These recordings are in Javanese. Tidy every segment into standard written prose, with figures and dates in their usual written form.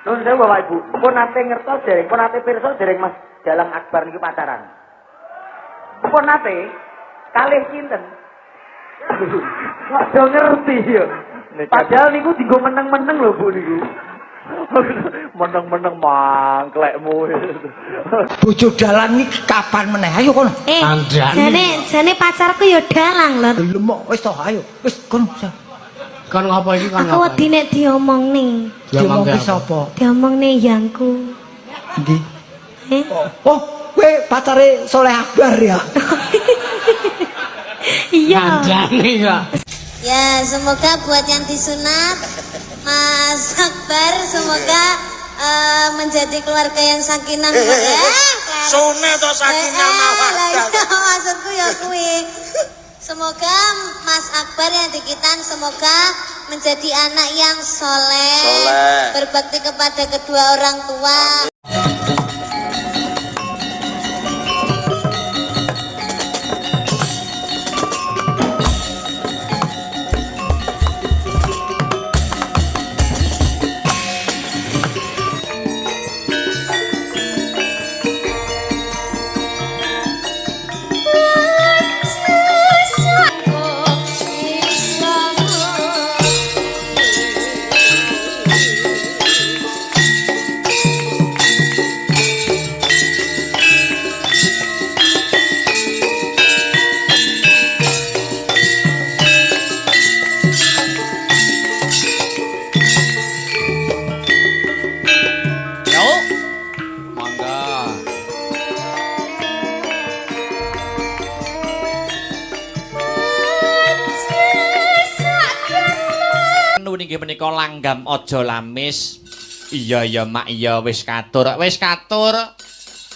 Nun sewu Bapak Ibu, pun nate ngertos dereng, pun nate pirsa dereng Mas Dalang Akbar niki pacaran. Pun nate kalih sinten? Kok ngerti ya. Padahal niku dienggo meneng-meneng lho Bu niku. Meneng-meneng mangklekmu. Bojo dalang iki kapan meneh? Ayo kono. Jane pacarku ya dalang lho. Lemok wis to, ayo. Wis kono. Kon ngapa iki kon ngapa? Aku wedi nek diomongne. Diomongke sapa? Diomongne yangku. Ndi? Eh? Oh, kowe pacare Soleh Akbar ya. Iya. Kandhane kok. Ya, semoga buat yang disunat Mas Akbar semoga menjadi keluarga yang sakinah ya. Sunat atau sakinah mawaddah. Maksudku ya kuwi. Semoga Mas Akbar yang dikitan semoga menjadi anak yang soleh, berbakti kepada kedua orang tua. Niki menika langgam aja lamis. Iya mak iya wis katur.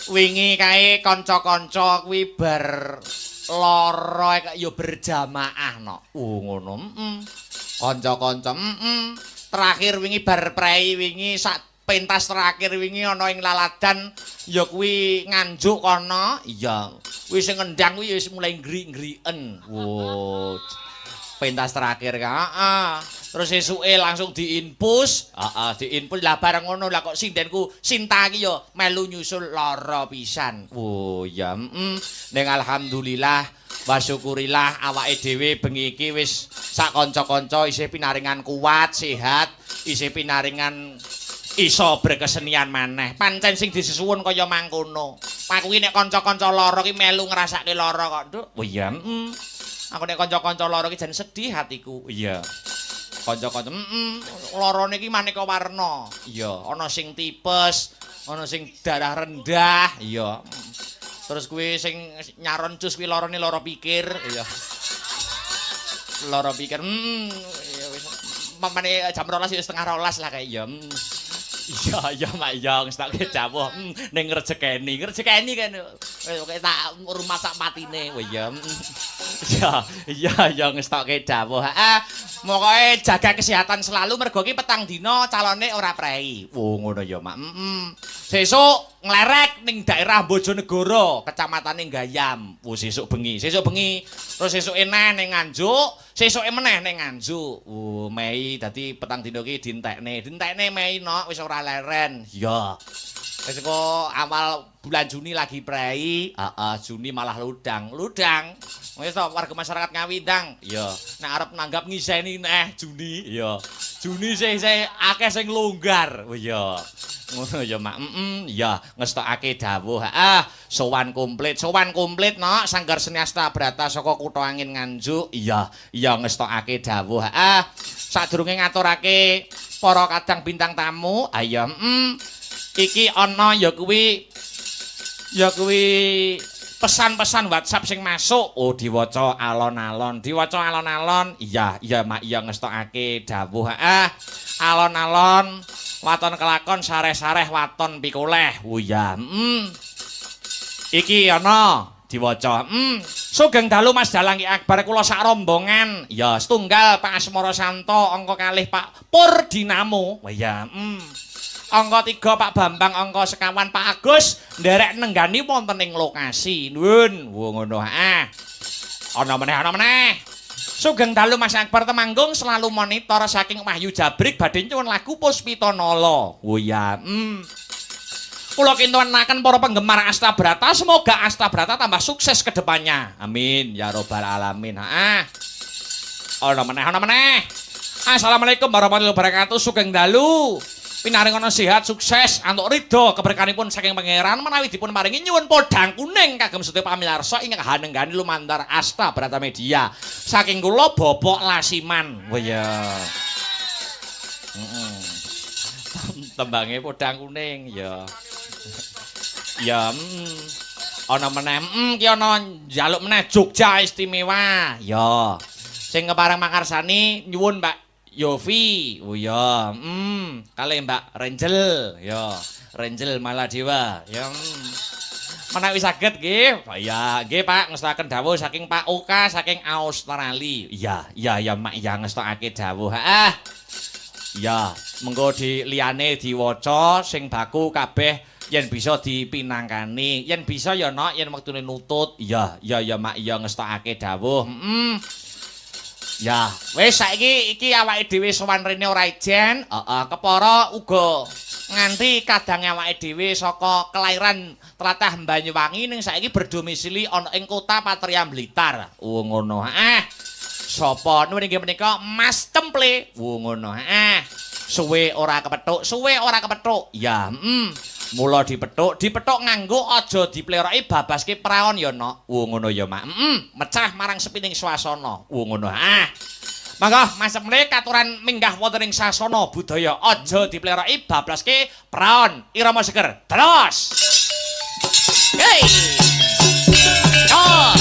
Wingi kae kanca-kanca kuwi bar lara ya berjamaah no. Ngono. Kanca-kanca terakhir wingi bar prei wingi sak pentas terakhir wingi ana ing Laladan ya kuwi nganjuk kono. Iya. Kuwi sing ngendang kuwi wis mulai ngri-ngriken. Wo. Pentas terakhir terus esuke langsung diinpus diinpus lah bareng ngono lah kok sindenku Sinta iki yo melu nyusul lara pisan. Oh ya ning alhamdulillah wa syukurillah awake dhewe bengi iki wis sak kanca-kanca isih pinaringan kuat sehat isih pinaringan iso berkesenian maneh pancen sing disuwun kaya mangkono aku iki nek kanca-kanca lara iki melu ngrasake lara kok Nduk. Oh iya aku nek kanca-kanca lara iki jan sedih hatiku. Iya. Kanca-kanca larane iki maneka warna. Iya, ana sing tipes, ana sing darah rendah, iya. Terus kuwi sing nyaron cus kuwi larane lara pikir, iya. Lara pikir. Ya wis. Mamane jam 12 wis setengah 12 lah kae ya. Iya Mak iya wis tak dawuh ning ngrejekeni kan tak rumah sak patine. Oh iya. Iya wis tak dawuh. Mokoke jaga kesehatan selalu mergo ki petang dina calone ora prei. Oh ngono ya Mak. Sesuk nglerek ning daerah Bojonegoro, Kecamatan Gayam. Sesuk bengi. Terus sesuk eneh ning Nganjuk, sesuke meneh ning Nganjuk. Mei dadi petang dina ki dintekne Mei no wis ora leren. Ya. Wis kok awal bulan Juni lagi prei, Juni malah ludang. Wis to warga masyarakat Ngawindang. Ya, nek arep nanggap ngiseni Juni, ya. Juni sih akeh sing longgar. Oh ya. Ngono ya Mak. Ya, ngestokake dawuh. Sowan komplit no Sanggar Seni Astabrata saka Kutha Angin Nganjuk. Iya ngestokake dawuh. Sadurunge ngaturake para kadang bintang tamu, ayo iki ana ya kuwi pesan-pesan WhatsApp sing masuk. Oh diwaca alon-alon. Iya Mak iya ngestokake dawuh. Alon-alon waton kelakon sareh-sareh waton pikoleh. Oh ya. Iki ana diwaca. Sugeng dalu Mas Dalang Ki Akbar kula sak rombongan. Ya setunggal Pak Asmara Santo, angka kalih Pak Pur Dinamo. Oh ya. Angka 3 Pak Bambang, angka sekawan Pak Agus nderek nenggani wonten ing lokasi. Nuwun. Wo ngono. Ana meneh. Sugeng dalu Mas Akbar Temanggung selalu monitor saking Wahyu Jabrik badhe nyuwun lagu Puspita Nala. Oh ya. Kula kintunaken para penggemar Astabrata, semoga Astabrata tambah sukses ke depannya. Amin ya robbal alamin. Ana meneh. Assalamualaikum warahmatullahi wabarakatuh. Sugeng dalu. Pinaringono sehat sukses antuk ridho keberkahanipun saking pangeran menawi dipun paringi nyuwun podhang kuning kagem sedaya pamirsa ingkang hanenggani lumantar Astabrata Media. Saking kula Bobok Lasiman. Oh ya. Tembange podhang kuning ya. Ya, ana meneh ki ana njaluk meneh Jogja istimewa. Ya. Sing kepareng makarsani nyuwun Mbak Yofi. Oh ya. Kalih Mbak Renjel. Ya. Renjel Maladewa. Ya. Menawi saged nggih. Ya, nggih Pak ngestakaken dawuh saking Pak Oka saking Australia. Iya Mak ya ngestakake dawuh. Heeh. Ya, mengko liyane diwaca sing baku kabeh yen bisa dipinangkani, yen bisa ya nok, yen wektune nutut. Iya Mak iya ngestokake dawuh. Ya, wis saiki iki awake dhewe sowan rene ora ijen, kepara uga nganti kadang awake dhewe saka kelairan tlatah Banyuwangi ning saiki berdomisili ana ing kota Patriam Blitar. Oh ngono. Sapa nuwun inggih menika Mas Temple. Oh ngono. Suwe ora kepethuk. Ya, mula dipethuk nganggo aja dipleroki babaske praon ya nok. Ngono ya Mak. Mecah marang sepining swasana. Ngono. Mangga Mas Temple katuran minggah wonten ing sasana budaya aja dipleroki babaske praon. Irama seger. Terus. Hey. Oh.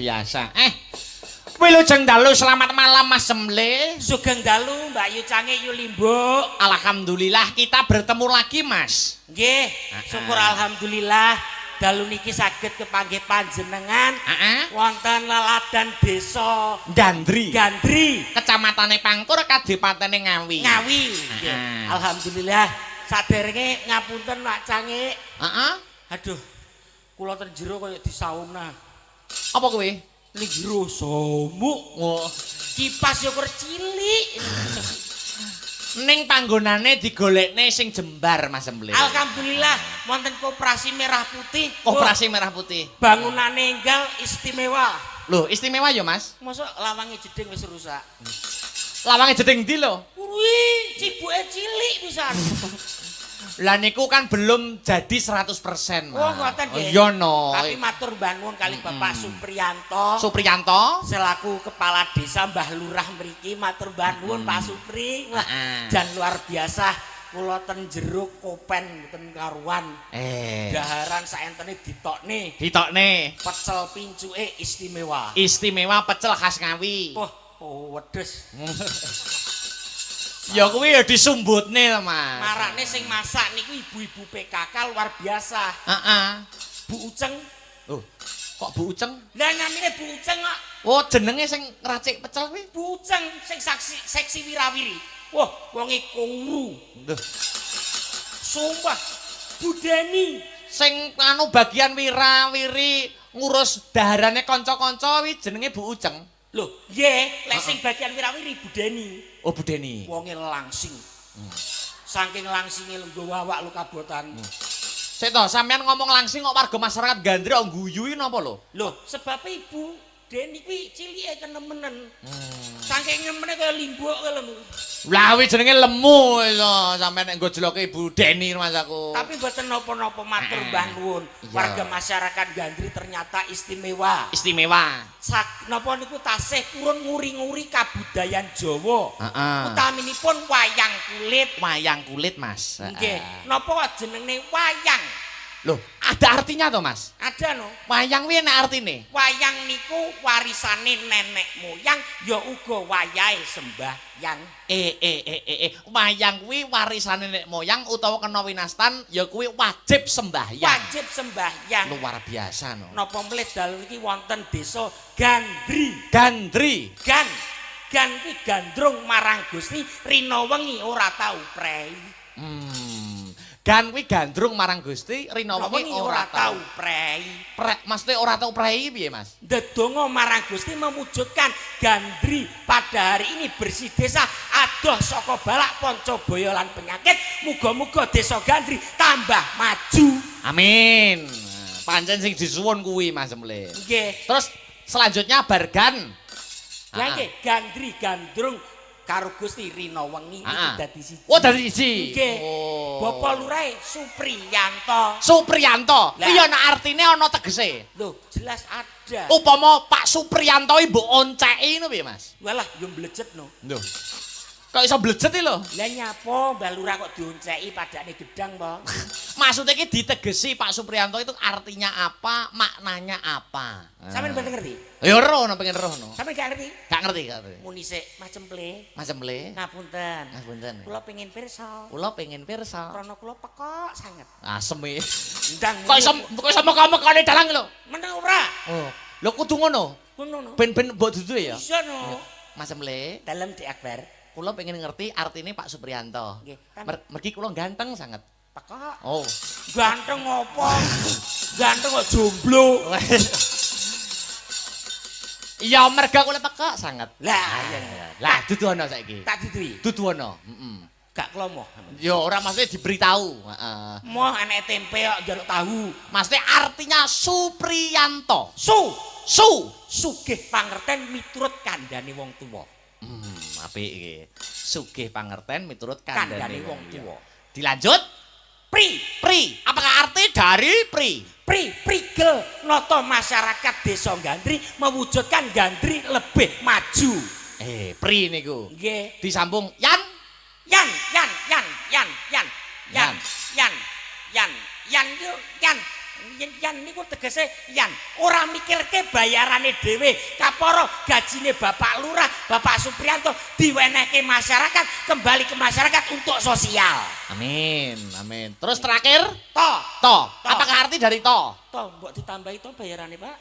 biasa. Wilujeng dalu selamat malam Mas Semle. Sugeng dalu Mbak Yu Cange Yu Limbo. Alhamdulillah kita bertemu lagi Mas. Nggih, syukur alhamdulillah dalu niki saged kepanggih panjenengan wonten laladan desa Gandri. Kecamatane Pangkur, Kadipatene Ngawi. Alhamdulillah saderenge ngapunten Pak Cange. Aduh, kula ten jero kaya disauna. Apa kowe? Ning jero somuk. Kipas yo kur cilik. Ning panggonane digolekne sing jembar Mas Semle. Alhamdulillah wonten Koperasi Merah Putih. Koperasi Merah Putih. Bangunane enggal istimewa. Loh, istimewa ya, Mas? Mosok lawange jeding wis rusak. Lawange jeding ndi lho? Kuwi cibuke cilik pisan. Lah niku kan belum jadi 100%, Mas. Oh, ngoten nggih. Iya no. Tapi matur bangun kali Bapak Supriyanto. Supriyanto Selaku kepala desa Mbah Lurah mriki matur bangun Pak Supri. Wah, jan luar biasa. Kula ten jero kopen mboten karuan. Daharan saentene ditokne. Ditokne. Pecel pincuke istimewa. Istimewa pecel khas Ngawi. Oh, wedhus. Ya kuwi ya disumbutne lho, Mas. Marakne sing masak niku ibu-ibu PKK luar biasa. Heeh. Bu Uceng. Oh, kok Bu Uceng? Lah namine Bu Uceng kok. Oh, jenenge sing ngracik pecel kuwi. Bu Uceng sing seksi wirawiri. Wah, wonge kuru. Duh. Sumpah. Bu Deni Sing anu bagian wirawiri ngurus daharane kanca-kanca kuwi jenenge Bu Uceng. Loh, nggih, lek sing bagian wirawiri Bu Deni. Oh, Bu Deni. Wonge langsing. Saking langsinge lungguh wawak lu kabotan. Sik to, sampean ngomong langsing kok warga masyarakat Gandri kok guyui napa lho? Loh, sebab Ibu Deni kuwi cilike kenemenen. Saking nemene kaya limbuk kaya lho. Lah kuwi jenenge lemu lho, sampean nek nggo jeloke Ibu Deni Mas aku. Tapi mboten napa-napa matur mbah nuwun. Warga masyarakat Gandri ternyata istimewa. Istimewa. Napa niku tasih purun nguri-nguri kabudayan Jawa. Heeh. Utaminipun wayang kulit. Wayang kulit, Mas. Nggih. Napa kok jenenge wayang? Loh, ada artinya toh, Mas? Ada no. Wayang kuwi enak artine. Wayang niku warisane nenek moyang ya uga wayahe sembahyang. Wayang kuwi warisane nenek moyang utawa kena winastan ya kuwi wajib sembahyang. Wajib sembahyang. Luar biasa no. Napa mlih dalu niki wonten desa Gandri. Gandri. Gan kuwi gandrung marang Gusti rina wengi ora tau prei. Gan kuwi gandrung marang Gusti rina wengi ora tau prei. Maksudnya ora tau prei piye, Mas? Ndedonga marang Gusti memujudkan Gandri pada hari ini bersih desa adoh saka balak Poncobaya lan penyakit. Muga-muga desa Gandri tambah maju. Amin. Pancen sing disuwun kuwi, Mas Emle. Nggih. Terus selanjutnya Bargan. Lah nggih, Gandri gandrung karo Gusti rina wengi iki dadi siji. Oh, dadi siji. Nggih. Oh. Bapak Lurahe Supriyanto. Supriyanto. Kuwi ana artine ana tegese. Lho, jelas ada. Upama Pak Supriyanto iki mbok onceki ngono piye, Mas? Walah, yo mblejetno. Lho. Kok iso blejet lho? Lah nyapa Mbah Lurah kok dionceki padane gedang to? Maksudnya iki ditegesi Pak Supriyanto itu artinya apa, maknanya apa? Sampeyan mboten ngerti? Ya ero no pengen ero no. Sampeyan gak ngerti? Gak ngerti, gak ngerti. Muni sik macemple. Macemple. Ngapunten. Ngapunten. Kula pengin pirsa. Kula pengen pirsa. Krana kula pekok sanget. Asem iki. Ndang. Kok iso mekane dalang lho? Meneng ora? Oh. Lho kudu ngono. Ngono. Ben mbok dudu ya? Bisa no. Macemple. Dalem Di Akbar. Kula pengen ngerti artine Pak Supriyanto. Nggih. Mergi kula ganteng sangat. Pekok. Oh. Ganteng apa? Ganteng kok jomblo. Iya merga kula pekok sangat. Lah, lah dudu ana saiki. tak didui. Dudu ana. Gak klomo. Ya ora maksudnya diberitahu. Heeh. Moh enek tempe kok njaluk tahu. Maksudnya artinya Supriyanto. Sugih pangerten miturut kandhane wong tuwa. Apik iki. Sugih pangerten miturut kandhane wong tuwa. Dilanjut? Pri. Apakah arti dari pri? Prigel nata masyarakat desa Gandri mewujudkan Gandri lebih maju. Pri niku. Nggih. Disambung Yan niku tegese yan ora mikirke bayarane dhewe kapara gajine Bapak Lurah Bapak Supriyanto diwenehke masyarakat kembali ke masyarakat untuk sosial. Amin. Terus terakhir To. Apakah arti dari to? To mbok ditambahi to bayarane Pak.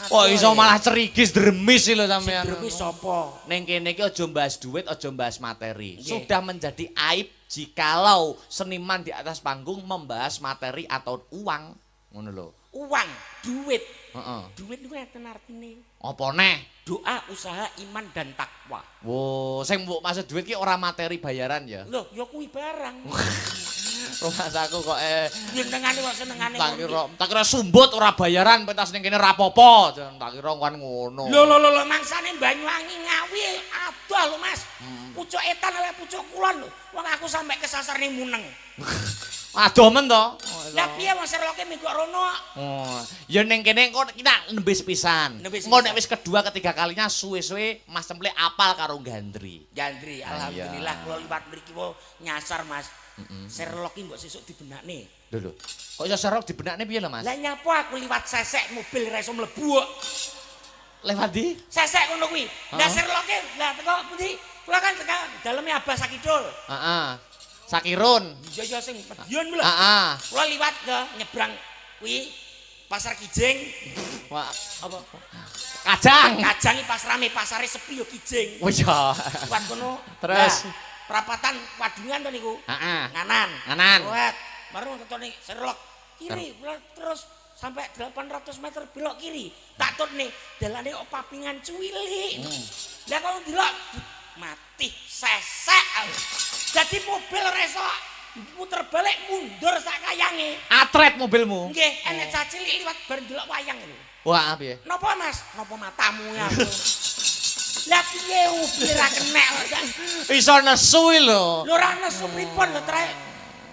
Kok iso malah cerigis dremis lho sampean. Dremis sapa? Ning kene iki aja mbahas duit, aja mbahas materi. Sudah menjadi aib jikalau seniman di atas panggung membahas materi atau uang. Ngono lho. Uang, duit. Heeh. Duit niku enten artine. Apa neh? Doa, usaha, iman dan takwa. Wo, sing mbok maksud duit ki ora materi bayaran ya. Loh, ya kuwi barang. Rumah saku kok Jenengane kok senengane ngono. tak kira sumbut ora bayaran pentas ning kene rapopo. Tak kira kan ngono. Lho mangsane Banyuwangi Ngawi adoh lho Mas. Pucuk etan awe pucuk kulon lho. Wong aku sampe kesasar ning Muneng. Adoh men to. Lah piye wong Sherlocke minggu rono? Oh, ya ning kene kok kita nembis pisan. Engko nek wis kedua ketiga kalinya suwe-suwe Mas Cemplek apal karo Gandri. Gandri, alhamdulillah kula liwat mriki wo nyasar Mas. Sherlocke mbok sesuk dibenakne. Lho. Kok iso Sherlock dibenakne piye lho Mas? Lah nyapa aku liwat sesek mobil ra iso mlebu kok. Lewat di? Sesek ngono kuwi. Lah Sherlocke lah teko pundi? Kula kan teko daleme Abah Sakidul. Heeh. Sakirun. Iya sing Medion lho. Heeh. Kula liwat ke nyebrang kuwi Pasar Kijing. Wah, Apa? kajang. Kajang iki pas rame, pasare sepi yo Kijing. Wis ya. Liwat kono. Terus? Nah, perapatan Wadungan to niku. Heeh. Nganan. Liwat. Baru ketone Sherlock. Kiri, terus sampai 800 meter belok kiri. Tak turne dalane kok papingan cuwilik. Lah kok ndelok mati sesek. Jadi mobil reso muter balik mundur sak kayange. Atret mobilmu. Nggih, enek cacilik liwat bar ndelok wayang lho. Wah, piye? Napa Mas? Napa matamu ya? Lah piye ubi ra kenek kok. Iso nesu lho. Lho ra nesu pripun lho trek.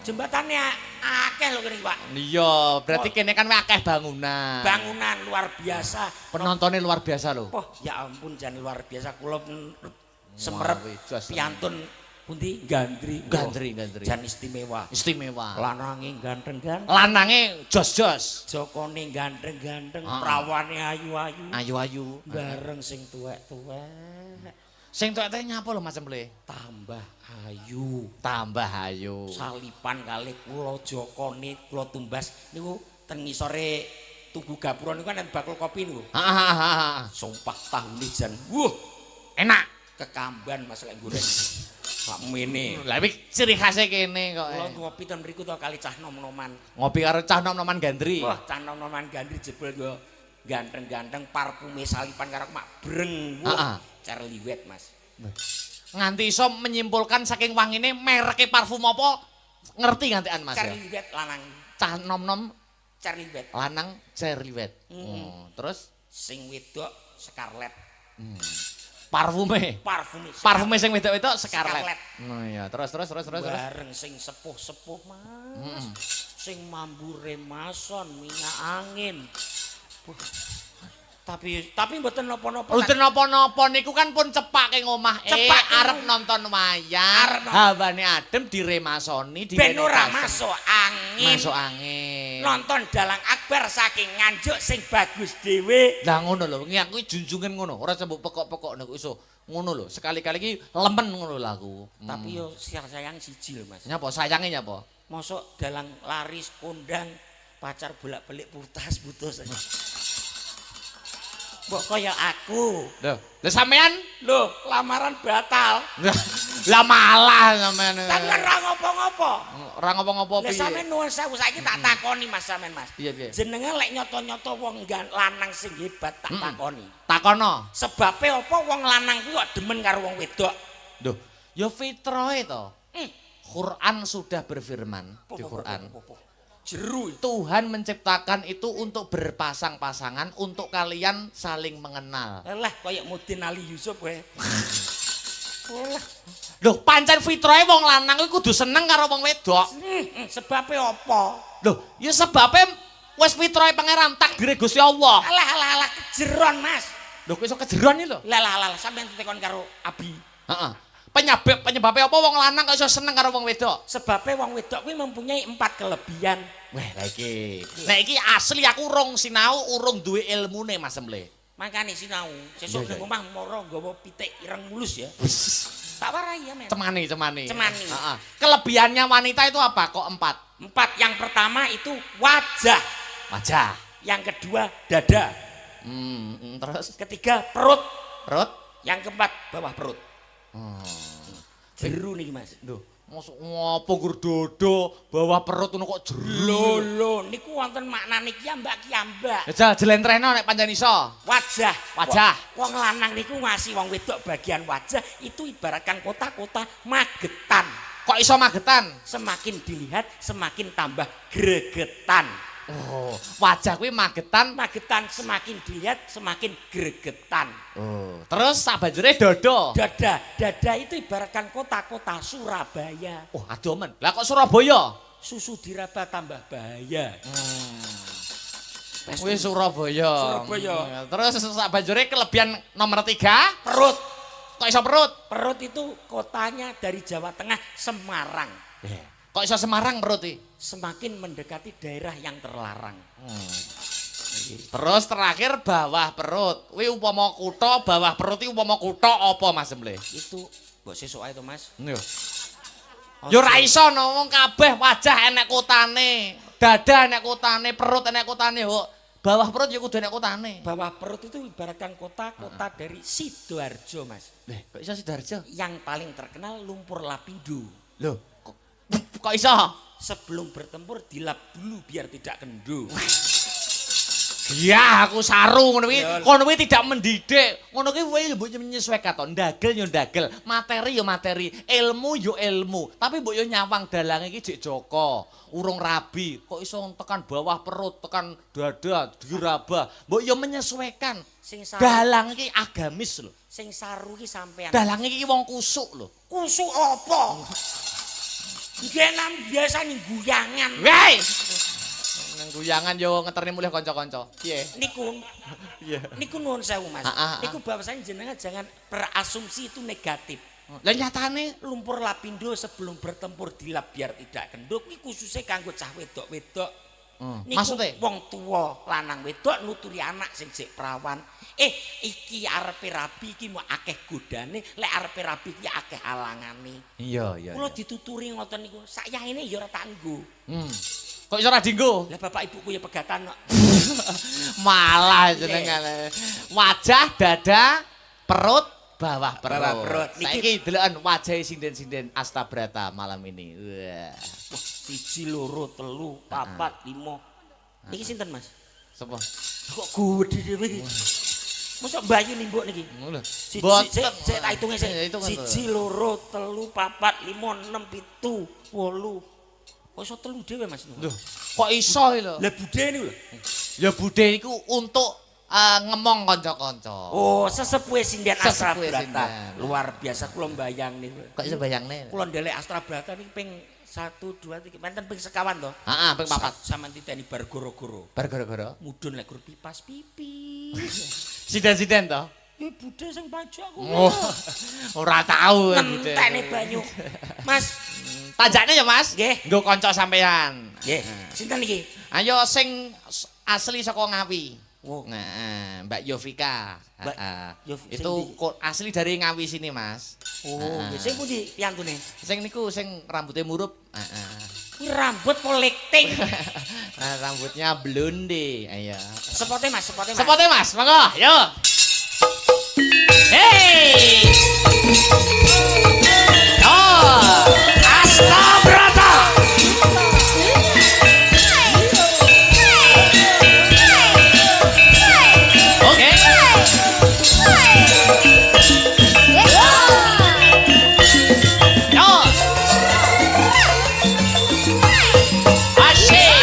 Jembatane akeh lho kene Pak. Iya, berarti kene kan akeh bangunan. Bangunan luar biasa. Penontonnya luar biasa lho. Oh, ya ampun jan luar biasa kula semerep piantun pundi Gandri. Gandri. Jan istimewa. Istimewa. Lanange ganteng-ganteng. Lanange jos-jos. Jokone ganteng-ganteng, prawane ayu-ayu. Ayu-ayu. Bareng sing tuwek-tuwek. Sing tuwek-tuwek nyapa lho Mas Cemplek? Tambah ayu. Tambah ayu. Salipan kalih kula Jokone kula tumbas niku ten ngisore Tugu Gapura niku kan bakul kopi niku. Heeh. Sumpah tahune jan. Wuh, Enak. kekamban Mas lek goreng. Sak mene. Lah iki ciri khase kene kok. Kula ngopi ten mriku to kali cah nom-noman. Ngopi karo cah nom-noman Gandri. Wah, cah nom-noman Gandri jebul yo ganteng-ganteng parfume salipan karo mak breng. Wah, Charlie Wet Mas. Nganti iso menyimpulkan saking wangine mereke parfum apa ngerti ngantian Mas ya. Charlie Wet lanang. Cah nom-nom Charlie Wet. lanang Charlie Wet. Terus Sing wedok Scarlett. parfume sing wedok-wedok Scarlett. Oh iya, terus. Bareng sing sepuh-sepuh Mas. Sing mambu remason minyak angin. Tapi mboten napa-napa. Mboten napa-napa niku kan pun cepake ngomah. Arep nonton wayang. Hawane adem diremasoni ben ora masuk angin. Masuk angin. Nonton Dalang Akbar saking nganjuk sing bagus dhewe. Lah ngono lho, ngi aku junjungan ngono, ora sembuk pekok-pekok niku iso ngono lho. Sekali-kali iki lemen ngono lho aku. Tapi yo sayang siji lho Mas. Nyapa sayange nyapa? Mosok dalang laris kondang pacar bolak-balik putus. Mbok kaya aku. Lho sampean Lho, lamaran batal. lah malah sampean. Tapi kan ora ngopo-ngopo. Ora ngopo-ngopo Lah piye? sampean nuwun sewu saiki tak takoni Mas sampean Mas. Piye? Jenenge lek nyoto-nyoto wong lanang sing hebat tak takoni. Takono. Sebabe apa wong lanang kuwi kok demen karo wong wedok? Lho, ya fitrahe to. Quran sudah berfirman di Quran. Jeru. Tuhan menciptakan itu untuk berpasang-pasangan, untuk kalian saling mengenal. Lah koyo Mudin Ali Yusuf kowe. Loh, pancen fitrahe wong lanang kuwi kudu seneng karo wong wedok. Sebabe apa? Loh, ya sebabe wis fitrahe pangeran takdire Gusti Allah. Alah kejeron Mas. Loh, kok iso kejeron iki lho? Lah sampean tetekon karo Abi. Heeh. Penyebabnya apa wong lanang kok iso seneng karo wong wedok? Sebabe wong wedok kuwi mempunyai 4 kelebihan. Wah, lah iki. Nek iki asli aku urung sinau, urung duwe ilmune Mas Cemplek. Makane sinau. Sesuk ning omah moro nggawa pitik ireng mulus ya. Tak warai ya, Men. Cemani. Heeh. Kelebihannya wanita itu apa? Kok 4? 4. Yang pertama itu wajah. Wajah. Yang kedua dada. Terus Ketiga perut. perut. Yang keempat bawah perut. Jeru nih Mas. Lho, mosok ngopo gur dodo bawah perut ngono kok jeru. Lho, niku wonten maknane kiambak-kiambak. Jajal jelentrehno nek pancen iso. Wajah. Wong lanang niku ngasih wong wedok bagian wajah itu ibaratkan kota-kota Magetan. Kok iso magetan? Semakin dilihat semakin tambah gregetan. Oh, wajah kuwi magetan. Magetan semakin dilihat semakin gregetan. Oh, terus sabanjure dada. Dada itu ibaratkan kota-kota Surabaya. Oh, aduh men. Lah kok Surabaya? Susu diraba tambah bahaya. Kuwi Surabaya. Surabaya. Terus sabanjure kelebihan nomor 3, Perut. kok iso perut? Perut itu kotanya dari Jawa Tengah, Semarang. Kok iso Semarang perut iki? Semakin mendekati daerah yang terlarang. Terus terakhir bawah perut. Kuwi upama kutha, bawah perut iki upama kutha apa Mas Semble? Itu mbok sesuk ae to, Mas. Yo. Yo ora iso no wong kabeh wajah enek kotane. Dada enek kotane, perut enek kotane kok. Bawah perut ya kudu enek kotane. Bawah perut itu ibaratkan kota dari Sidoarjo, Mas. Kok iso Sidoarjo? Yang paling terkenal lumpur lapindo. Loh, kok iso? Sebelum bertempur dilap dulu biar tidak kendu. Iya, aku saru ngono kuwi. Kono kuwi tidak mendidik. Ngono kuwi kowe mbok menyesuaikan to. Ndagel yo ndagel, materi yo materi, ilmu yo ilmu. Tapi mbok yo nyawang dalange iki jek Joko, urung rabi. Kok iso tekan bawah perut, tekan dada, diraba. Mbok yo menyesuaikan. Sing saru, Dalang iki agamis lho. sing saru iki sampean. Dalang iki wong kusuk lho. Kusuk apa? Genam biasa ning guyangan. Wei. Nang guyangan yo ngeterni mulih kanca-kanca. Piye? Niku. Iya. Niku nuwun sewu, Mas. Niku bahwasanya jenengan jangan berasumsi itu negatif. Lah nyatane Lumpur lapindo sebelum bertempur dilap biar tidak kenduk iki khususnya kanggo cah wedok-wedok. Niku maksudnya? wong tuwa lanang wedok nuturi anak sing jek perawan. Iki arepe rabi iki mau akeh godane, lek arepe rabi iki akeh halangane. Iya. Kula dituturi ngoten niku, sakyahene ya ora tak nggo. Kok iso ora dienggo? Lah bapak ibuku ya pegatan kok. Malah jenengane. Wajah, dada, perut, bawah perut. Bawah perut. Saiki deloken wajahe sinden-sinden Astabrata malam ini. Wah. 1 2 3 4 5. Niki sinten, Mas? Sapa? Kok gede dhewe iki? Mosok Bayu nimbuk niki. Ngono. Sik Boten. tak hitunge sik. Hitung kan. 1 2 3 4 5 6 7 8. Kok iso 3 dhewe, Mas? Lho, kok iso lho? Lah budhe niku lho. Ya budhe iku untuk ngemong kanca-kanca. Oh, sesepuhe sinden Sesepuhe Astrabrata. sinden. Luar biasa kula mbayang niku. Kok iso bayangne? Kula ndelek Astrabrata niki ping 1 2 3 menten ping sekawan to. Heeh, ping 4. Sampeyan titeni bar goro-goro. Bar gara-gara Mudhun lek gur pipas pipis. sinden-sinden to. Budhe sing pajak ku. Oh, ora tau Ngenteni banyu. Mas, Tajakne ya, Mas? Nggih. Nggo kanca sampean. nggih. Sinten iki? Ayo sing asli saka Ngawi. Oh. Nah, Mbak Yovika. Mbak Yovika, Itu sing asli dari Ngawi sini, Mas. Oh, nggih. Sing pundi piyantune? Sing niku sing rambutnya murup. Kuwi rambut polekting. Nah, rambutnya blonde. Ayo. Sepote Mas, sepote Mas. Sepote, Mas. Monggo, yo. Hey! Oh, Astabrata. Oke. Yo. Asyik.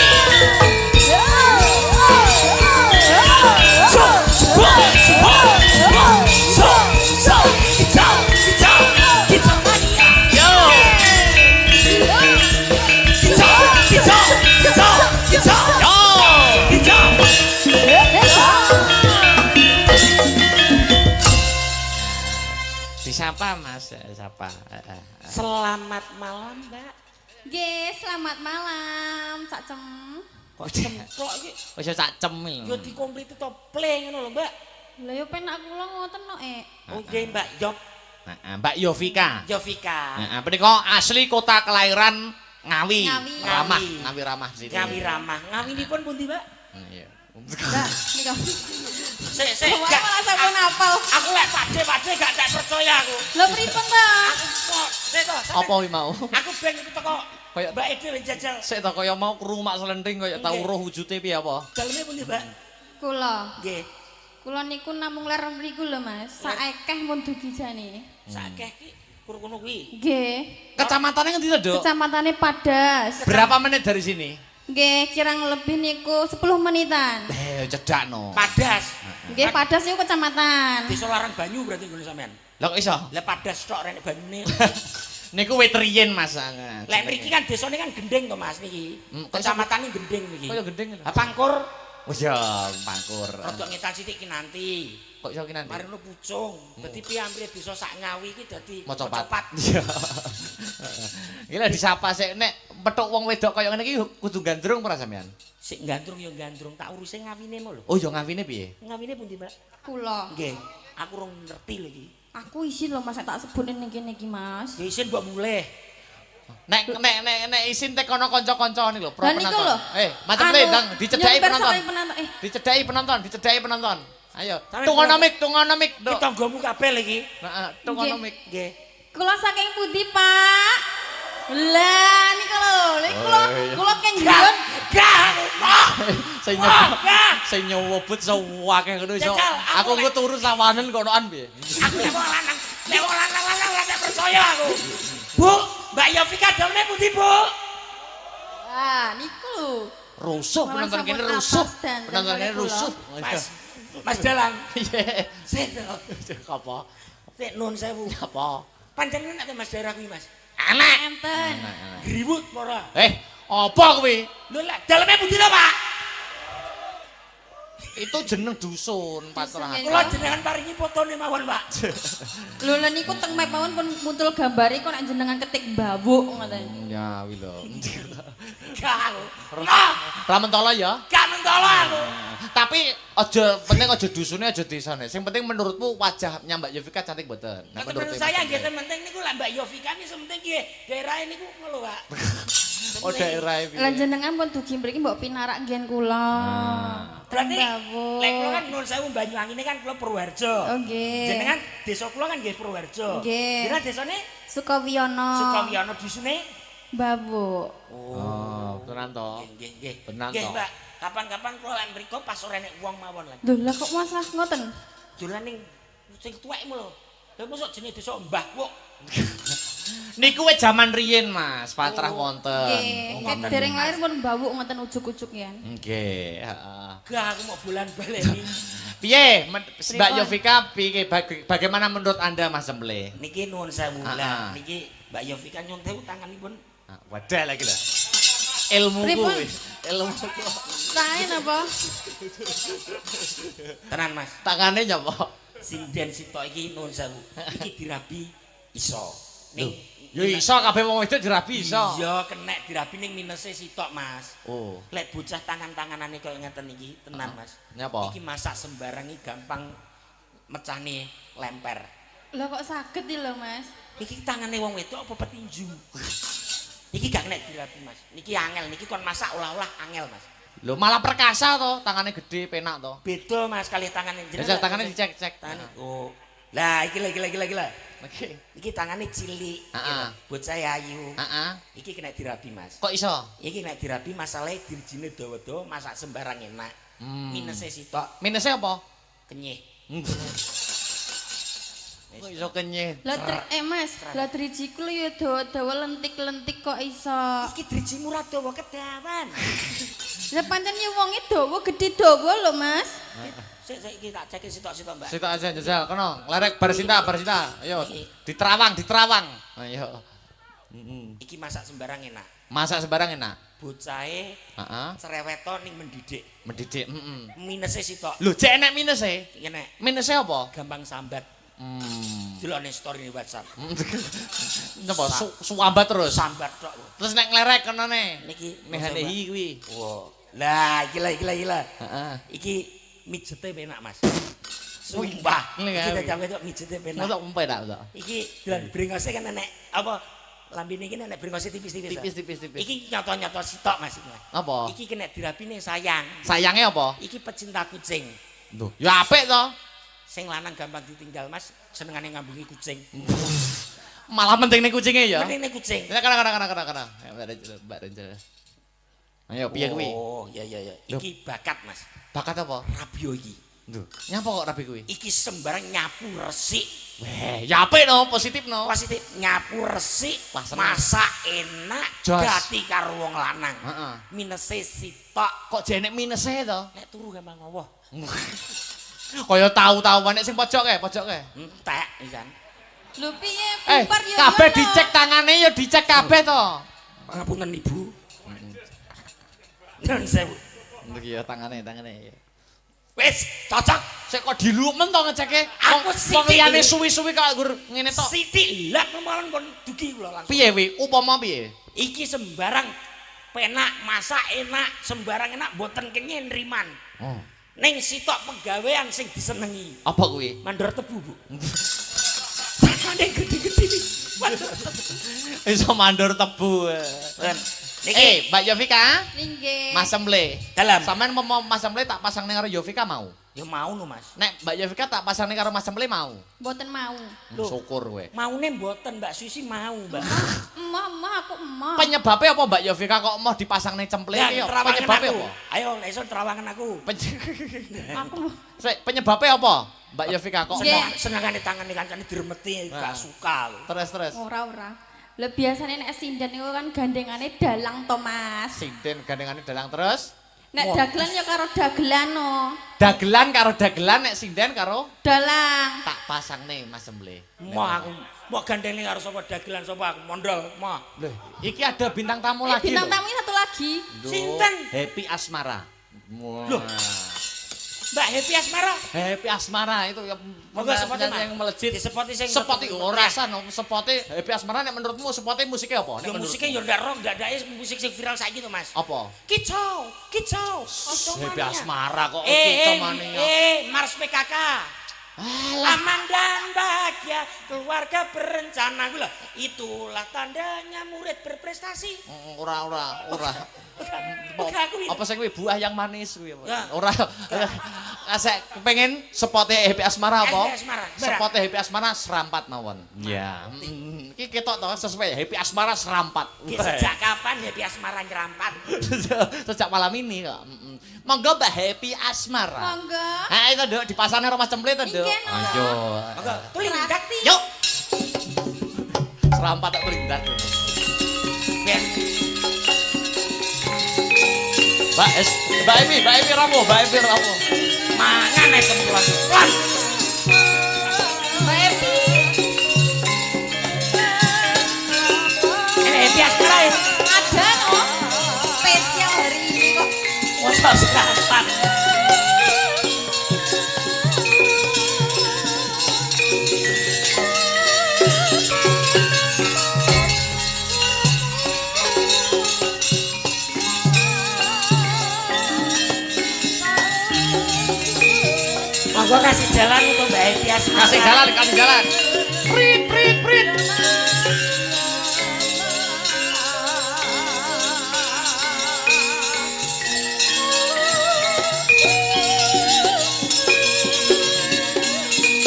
Disapa Mas, sapa. Selamat malam, Mbak. Nggih, selamat malam, Cak Cem. Kok cemplok iki? Wis sak cem lho. Yo dikompleti to play ngono lho, Mbak. Lha yo penak kula ngoten kok, Oh, nggih, Mbak Yop. Mbak Yovika. Yovika. Heeh, punika asli kota kelahiran Ngawi. Ngawi. Ramah, Ngawi. Ngawi Ramah sini. Ngawi ramah. Ngawinipun pundi, Mbak? Iya. Nah, nika. Sik, Wah, malah sampun apal. Aku lek pade gak tak percaya aku. Lho pripun ta? Aku kok sik to. Apa wi mau? Aku ben iku teko Kayak Mbak dhewe jajal. sik to kaya mau kerumak selending kaya tau Nggih. roh wujude piye apa? Daleme pundi, Mbak? Kula. Nggih. Kula niku namung ler mriku lho, Mas. Saekeh mun dugi jane. Sakeh ki Kurkono kuwi. Nggih. Kecamatannya ngendi to, Dok? Kecamatane Padas. Berapa menit dari sini? Nggih, kirang lebih niku 10 menitan. Cedak no. Padas. Nggih, Padas niku kecamatan. Desa Larang Banyu berarti ngono sampean. Lah kok iso? Lah Padas tok rene banyune. Niku wit riyen Mas. Lek mriki kan desane kan Gending to Mas niki. Kecamatane Gending niki. Kaya Gending. Ha Pangkur. Wis ya, Pangkur. Rodok ngetan sithik ki nanti. Kok iso ki nanti? Mari ngono Pucung. Dadi piyambire desa sak Ngawi iki dadi Mocopat. Iya. Gila disapa sik nek petuk wong wedok kaya ngene iki kudu gandrung ora sampean? Sik gandrung ya gandrung tak uruse ngawine mo lho. Oh ya ngawine piye? Ngawine pundi, Mbak? Kula. Nggih. Aku rung ngerti lho iki. Aku isin lho Mas, tak sebutin ning kene iki Mas. Ya isin mbok mulih. Nek isin tek kono kanca-kanca niku lho, pro Lah niku penonton. lho. Macam le, Dang, dicedhaki penonton. penonton. Dicedhaki penonton. Ayo, Sampe tungono mik, Ki Dok. tanggamu kabeh lho iki. Heeh, tungono Nggih. mik. Nggih. Kula saking pundi, Pak? Lah niku lho, kula kenjon. Sing nyowobut sewake ngono iso. Jajal, Aku engko turu sawanen konoan piye? Aku lek wong lanang, lek percaya aku. Bu, Mbak Yovika damene pundi, Bu? Ah, niku. Rusuh Malah penonton kene sampun rusuh. atas dan Penonton kene kula. rusuh. Mas Dalang. Iya. Sik. Apa? Sik nun sewu. Apa? Panjenengan nek Mas daerah kuwi, Mas. Anak. Enten. Griwut ora? Apa kuwi? Lho lek daleme pundi to, Pak? Itu jeneng dusun, Patrahan. Kula jenengan paringi fotone mawon, Pak. Lho lha niku teng map mawon pun muncul gambare kok nek jenengan ketik bawuk ngoten. Ya, wi lho. Gak. Ra mentolo ya. Gak mentolo aku. Tapi penting aja dusune aja desane. Sing penting menurutmu wajah Mbak Yovika cantik mboten? Nah, menurut saya nggih penting niku lek Mbak Yovika ini sementing nggih daerah niku ngono, Pak. Oh, daerah iki. Lah jenengan pun dugi mriki mbok pinarak nggen kula. Berarti Bawuk. lek kula kan nuwun sewu Banyuwangi ini kan kula Purworejo. Oh nggih. Jenengan desa kula kan nggih Purworejo. Nggih. Jenengan desane Sukawiyono. Sukawiyono dusune Bawuk. Oh, tenan to. nggih. Benar Nggih, toh. Mbak. Kapan-kapan kula lek mriku pas ora nek wong mawon lek. Lho lah kok masalah ngoten? Dolan ning sing tuwekmu lho. Lha mosok jenenge desa Mbah Wuk. Niku wis jaman riyin, Mas, patrah wonten. Nggih, ket dereng lahir pun bawuk ngoten ujuk-ujuk ya. Nggih, heeh. Gak aku mau bulan baleni. Piye, Mbak Yovika, piye bagaimana menurut Anda, Mas Semble? Niki nuwun sewu Ah, ah. lah. Niki Mbak Yovika nyuwun sewu tanganipun. Wadah lagi lah. Ilmuku Pripun? wis. Ilmuku. Tangan apa? Tenan, Mas. Tangane nyapa? Sinden sitok iki nuwun sewu. Iki dirabi iso. Ning Ya iso kabeh wong wedok dirabi iso. iya kenek dirabi ning minuse sitok, Mas. Oh. Lek bocah tangan-tanganane koyo ngeten iki tenan, Mas. Nyapa? Iki masak sembarang iki gampang mecane lemper. Lah kok saged iki lho, Mas? Iki tangane wong wedok apa petinju? Iki gak kena dirabi, Mas. Niki angel, niki kon masak olah-olah angel, Mas. Lho malah perkasa to, tangane gede penak to. Beda, Mas, kali tangane Jajal tangane dicek-cek. Tangane. Oh. Lah, iki lagi. Oke. Iki tangane cilik. Heeh. Bocah ayu. Heeh. Iki kena dirabi, Mas. Kok iso? Iki kena dirabi masalahe dirijine dawa-dawa masak sembarang enak. Minuse sitok Minusnya apa? kenyih. Kok iso kenyih? Lah Mas, lah drijiku lho ya dawa-dawa lentik-lentik kok iso. Iki drijimu ra dawa kedawan. Lah pancen ya wonge dawa gedhe dawa lho, Mas. Sik iki tak cek sitok-sitok, Mbak. Sitok aja jajal, kono. Lerek Barsinta. Ayo, diterawang. Ayo. Iki masak sembarang enak. Masak sembarang enak. Bocahe Heeh. cereweto ning mendidik. Mendidik, Minuse sitok. Lho, cek enek minuse. Enek Minuse apa? gampang sambat. Delok ning story ning WhatsApp. Napa suambat terus. Sambat tok. Terus nek nglerek kenane. Niki Mehanehi kuwi. Wow. Lah, iki lah. Heeh. Iki mijete penak, Mas. Sumpah. Iki jam wedok mijete penak. Mosok umpe tak to. Iki dolan brengose kan enek apa lambene iki enek brengose tipis-tipis. Tipis. Iki nyoto-nyoto sitok, Mas. Apa? Iki kena dirapine sayang. Sayange apa? Iki pecinta kucing. Lho, ya apik to. Sing lanang gampang ditinggal, Mas. Senengane ngambungi kucing. Malah penting ning kucinge ya. Penting nih kucing. Ya kana. Mbak Renjel. Ayo piye kuwi? Oh, iya. Iki bakat, Mas. Bakat apa? Rabio iki. Duh, nyapa kok rapi kuwi? Iki sembarang nyapu resik. Weh, ya apik no, positif no. Positif nyapu resik, Wah, seneng. masak enak, Jos. gati karo wong lanang. Heeh. Minese sitok. Kok jenek minuse to? Nek turu gampang ngowo. Kaya tahu-tahuan nek sing pojok ke. Entek ikan. Lho piye bubar yo. Kabeh dicek tangane ya dicek kabeh to. Pangapunten Ibu. Nun sewu. Iki ya tangane. Wis cocok. Sik kok dilumen to ngeceke. Aku Wong sithik liyane lho. suwi-suwi kok nggur ngene tok. Sithik lak kemalan kon dugi kula langsung. Piye wi? Upama piye? Iki sembarang penak, masak enak, sembarang enak mboten kenging nriman. Oh. Ning sitok pegawean sing disenengi. Apa kuwi? Mandor tebu, Bu. Tangane gede-gede. Iso mandor tebu. Ren, niki Mbak Yovika, Nggih. Mas Semble. dalam. Sampeyan mau Mas Semble tak pasang ning karo Yovika mau? Ya mau no, Mas. Nek Mbak Yovika tak pasang ning karo Mas Semble mau? Mboten mau. Loh. Syukur kowe. Maune mboten, Mbak Susi mau, Mbak. Emah aku emah. Penyebabnya apa Mbak Yovika kok mau dipasang ning cemple Ya, iki? terawangan Penyebabnya aku. apa? Ayo, nek iso terawangan aku. Aku Sik, penyebabnya apa? Mbak Yovika kok Nggih. mau Senengane tangane kancane diremeti, gak suka lho. terus ora. Lah biasane nek sinden niku kan gandengane dalang to, Mas. sinden gandengane dalang terus Nek dagelan ya karo dagelan no. dagelan karo dagelan nek sinden karo Dalang. tak pasang nih Mas Semble. Mau aku mau gandeng karo sapa dagelan sapa aku mondol, mau. Loh, iki ada bintang tamu lagi Bintang loh. tamu satu lagi. Duh, Sinten? Happy Asmara. Loh. Mbak Happy Asmara. Happy Asmara itu yang Moga sepotnya yang melejit. Disepoti sing Sepoti ora no, sepoti Happy Asmara nek menurutmu sepoti musiknya apa? Ya Nek musiknya ya ndak rock, ndak musik sing viral saiki to, Mas. apa? Kicau. Happy Asmara kok kita mania. Mars PKK. Aman dan bahagia, keluarga berencana gula. Itulah tandanya murid berprestasi. Ora. Bukan aku ini. Apa sing kuwi buah yang manis kuwi? Ya. Ora. Asek kepengin spote Happy Asmara apa? Happy Asmara, berat. Spote Happy Asmara serampat mawon. Iya. Iki ketok to sesuai Happy Asmara serampat. Ki sejak kapan Happy Asmara nyrampat? Sejak malam ini kok. Monggo Mbak Happy Asmara. Monggo. Ha itu Duk dipasane karo Mas Cemple to, Duk. Nggih, no. Ayo. Monggo, tulindak. Yuk. Serampat tak tulindak. Ben. Mbak Emi ramu. Mangan ae kempulan. Lan. Mbak Epi. Ini Happy Asmara ya. Ada no. Spesial hari ini kok. Masa serampat. Monggo kasih jalan untuk Mbak Happy Asmara. Kasih jalan. Prit.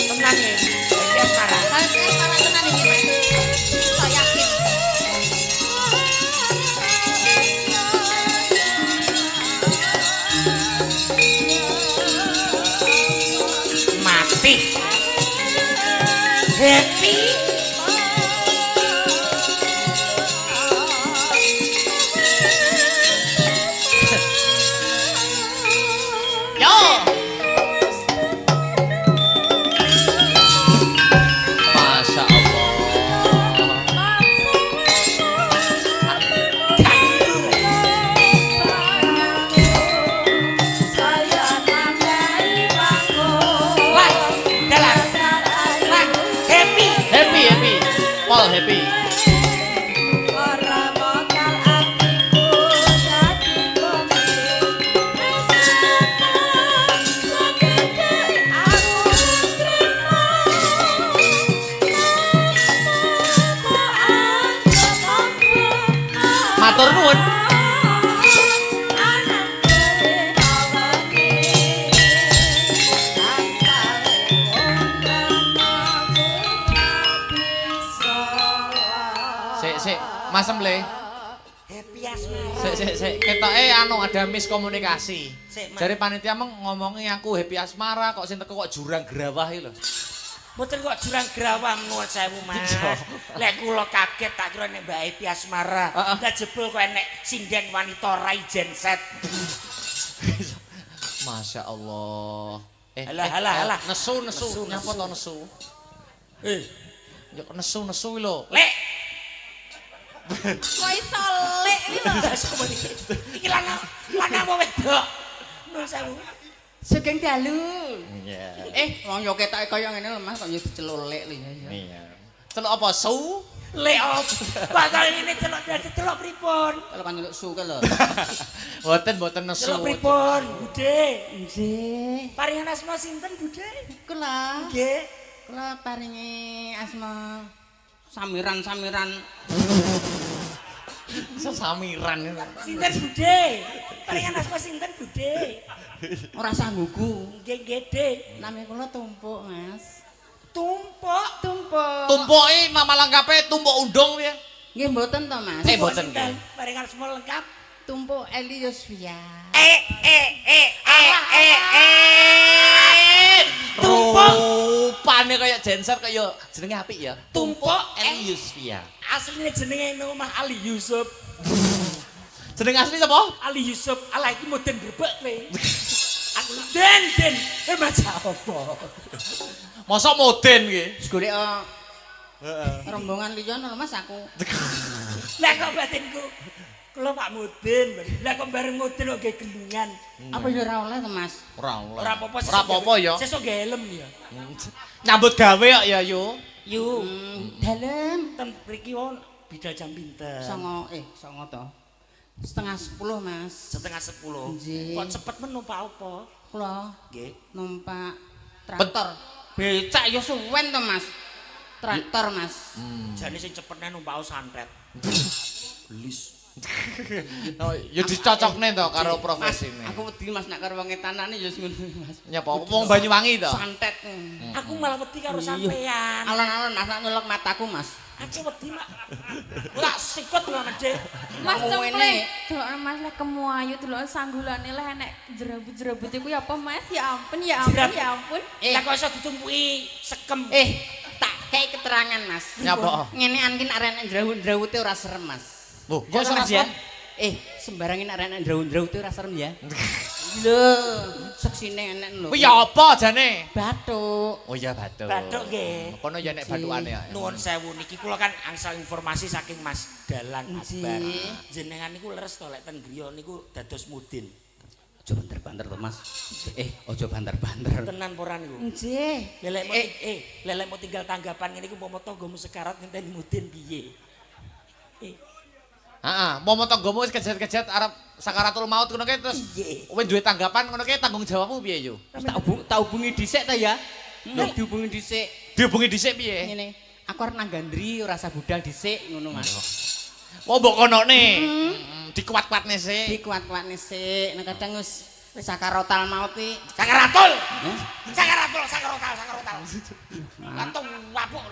Tenang ya, Happy Asmara. Harusnya para tenan iki, Mas. Saya yakin. Mati. Happy. Yo. Masya Allah. Lan, dalan. Lan, happy. Happy. Paul happy. Matur nuwun. Sik, Mas Semble. Happy Asmara. Sik. Ketoke anu ada miskomunikasi. Sik, Mas. Jare panitia ngomongi aku happy asmara kok sing teko kok jurang grawah iki lho. Mboten kok jurang grawah nuwun sewu, Mas. Lek kula kaget tak kira nek Mbak Epi Asmara. Lah jebul kok enek sinden wanita Rai Genset. Masya Allah. Halah. Nesu. Nyapa to nesu? Ya nesu lho. Lek. Kok iso lek iki lho. Iki lanang apa wedok? Nuwun sewu. Sugeng dalu. Iya. Wong yo ketoke kaya ngene lho Mas, kok yo diceluk lek lho ya. Iya. Celuk apa su? Lek op. Bakal ini celuk pripun? Kalau kan nyeluk su ke lho. Mboten nesu. Celuk pripun, Budhe? Nggih. Paringan asma sinten, Budhe? Kula. Nggih. Kula paringi asma samiran-samiran. Sesamiran. Sinten Budhe? Paringan asma sinten, Budhe? Ora sangguku. Nggih, Dik. Nami kula Tumpuk, Mas. Tumpuk. Tumpuke nama lengkape tumpuk undung piye? Nggih mboten to, Mas. Mboten nggih. Paringan asma lengkap. Tumpuk Eli Yusfia. Tumpuk. Rupane kaya genset kaya jenenge apik ya. Tumpuk Eli Yusfia. Asline jenenge Nomah Ali Yusuf. Jeneng asli sapa? Ali Yusuf. Ala iki muden grebek kowe. Aku den. Mas apa? Mosok moden ki. Golek rombongan liya lho Mas aku. Lah kok batinku. Kula Pak Mudin. Lah kok bareng Mudin kok nggih gelungan. Apa yo ora oleh to Mas? Ora oleh. Ora apa-apa. Ora apa-apa ya. Sesuk nggih helm ya. Nyambut gawe kok ya yo. Yu. Dalem Ten mriki won bidal jam pinten? songo to. 9:30 Mas. 9:30. Nggih. Kok cepet men numpak apa? Kula Nggih. numpak traktor. Becak yo suwen to Mas. Traktor Mas. Jane sing cepet numpak santet. Belis. Oh, ya dicocokne to karo profesine. Aku wedi Mas nek karo wong etanane ya ngono Mas. Nyapa wong Banyuwangi to? Santet. Aku malah wedi karo sampean. Alon-alon Mas nak nyelok mataku Mas. Aku wedi mak. Ora sikut lho Mas. Mas Ngomong cempleng. ini. Delok Mas lek kemuayu delok sanggulane lek enek jerabut-jerabut iku ya apa Mas? Ya ampun. Lah kok iso ditumpuki sekem. Tak kei keterangan Mas. Nyapa? Ngenean ki nek arek ndrawut-ndrawute ora serem Mas. Loh, kok ora ya? Sembarang nek arek ndrawut-ndrawute ora serem ya. Lho, seksine enek lho. Kuwi ya apa jane? Bathuk. Oh iya bathuk. Bathuk nggih. Kono ya nek bathukane ya. Nuwun sewu niki kula kan angsal informasi saking Mas Dalan Akbar. Nggih. Jenengan niku leres to lek ten griya niku dados mudin. Aja banter-banter to Mas. Aja banter-banter. Tenan pora niku. Nggih. Lelek mau tinggal tanggapan ngene iku umpama tanggamu sekarat ngenteni mudin piye? Heeh, momo tanggamu wis kejet-kejet arep sakaratul maut ngono ki terus kowe duwe tanggapan ngono ki tanggung jawabmu piye yo? Tak hubungi dhisik ta ya. Dihubungi dhisik. Dihubungi dhisik piye? Ngene. Aku arep nang Gandri ora usah budal dhisik ngono Mas. Oh mbok konone. Dikuat-kuatne sik. Dikuat-kuatne sik. Nek kadang wis sakaratul maut iki. Sakaratul. Sakaratul. Lantung wapuk.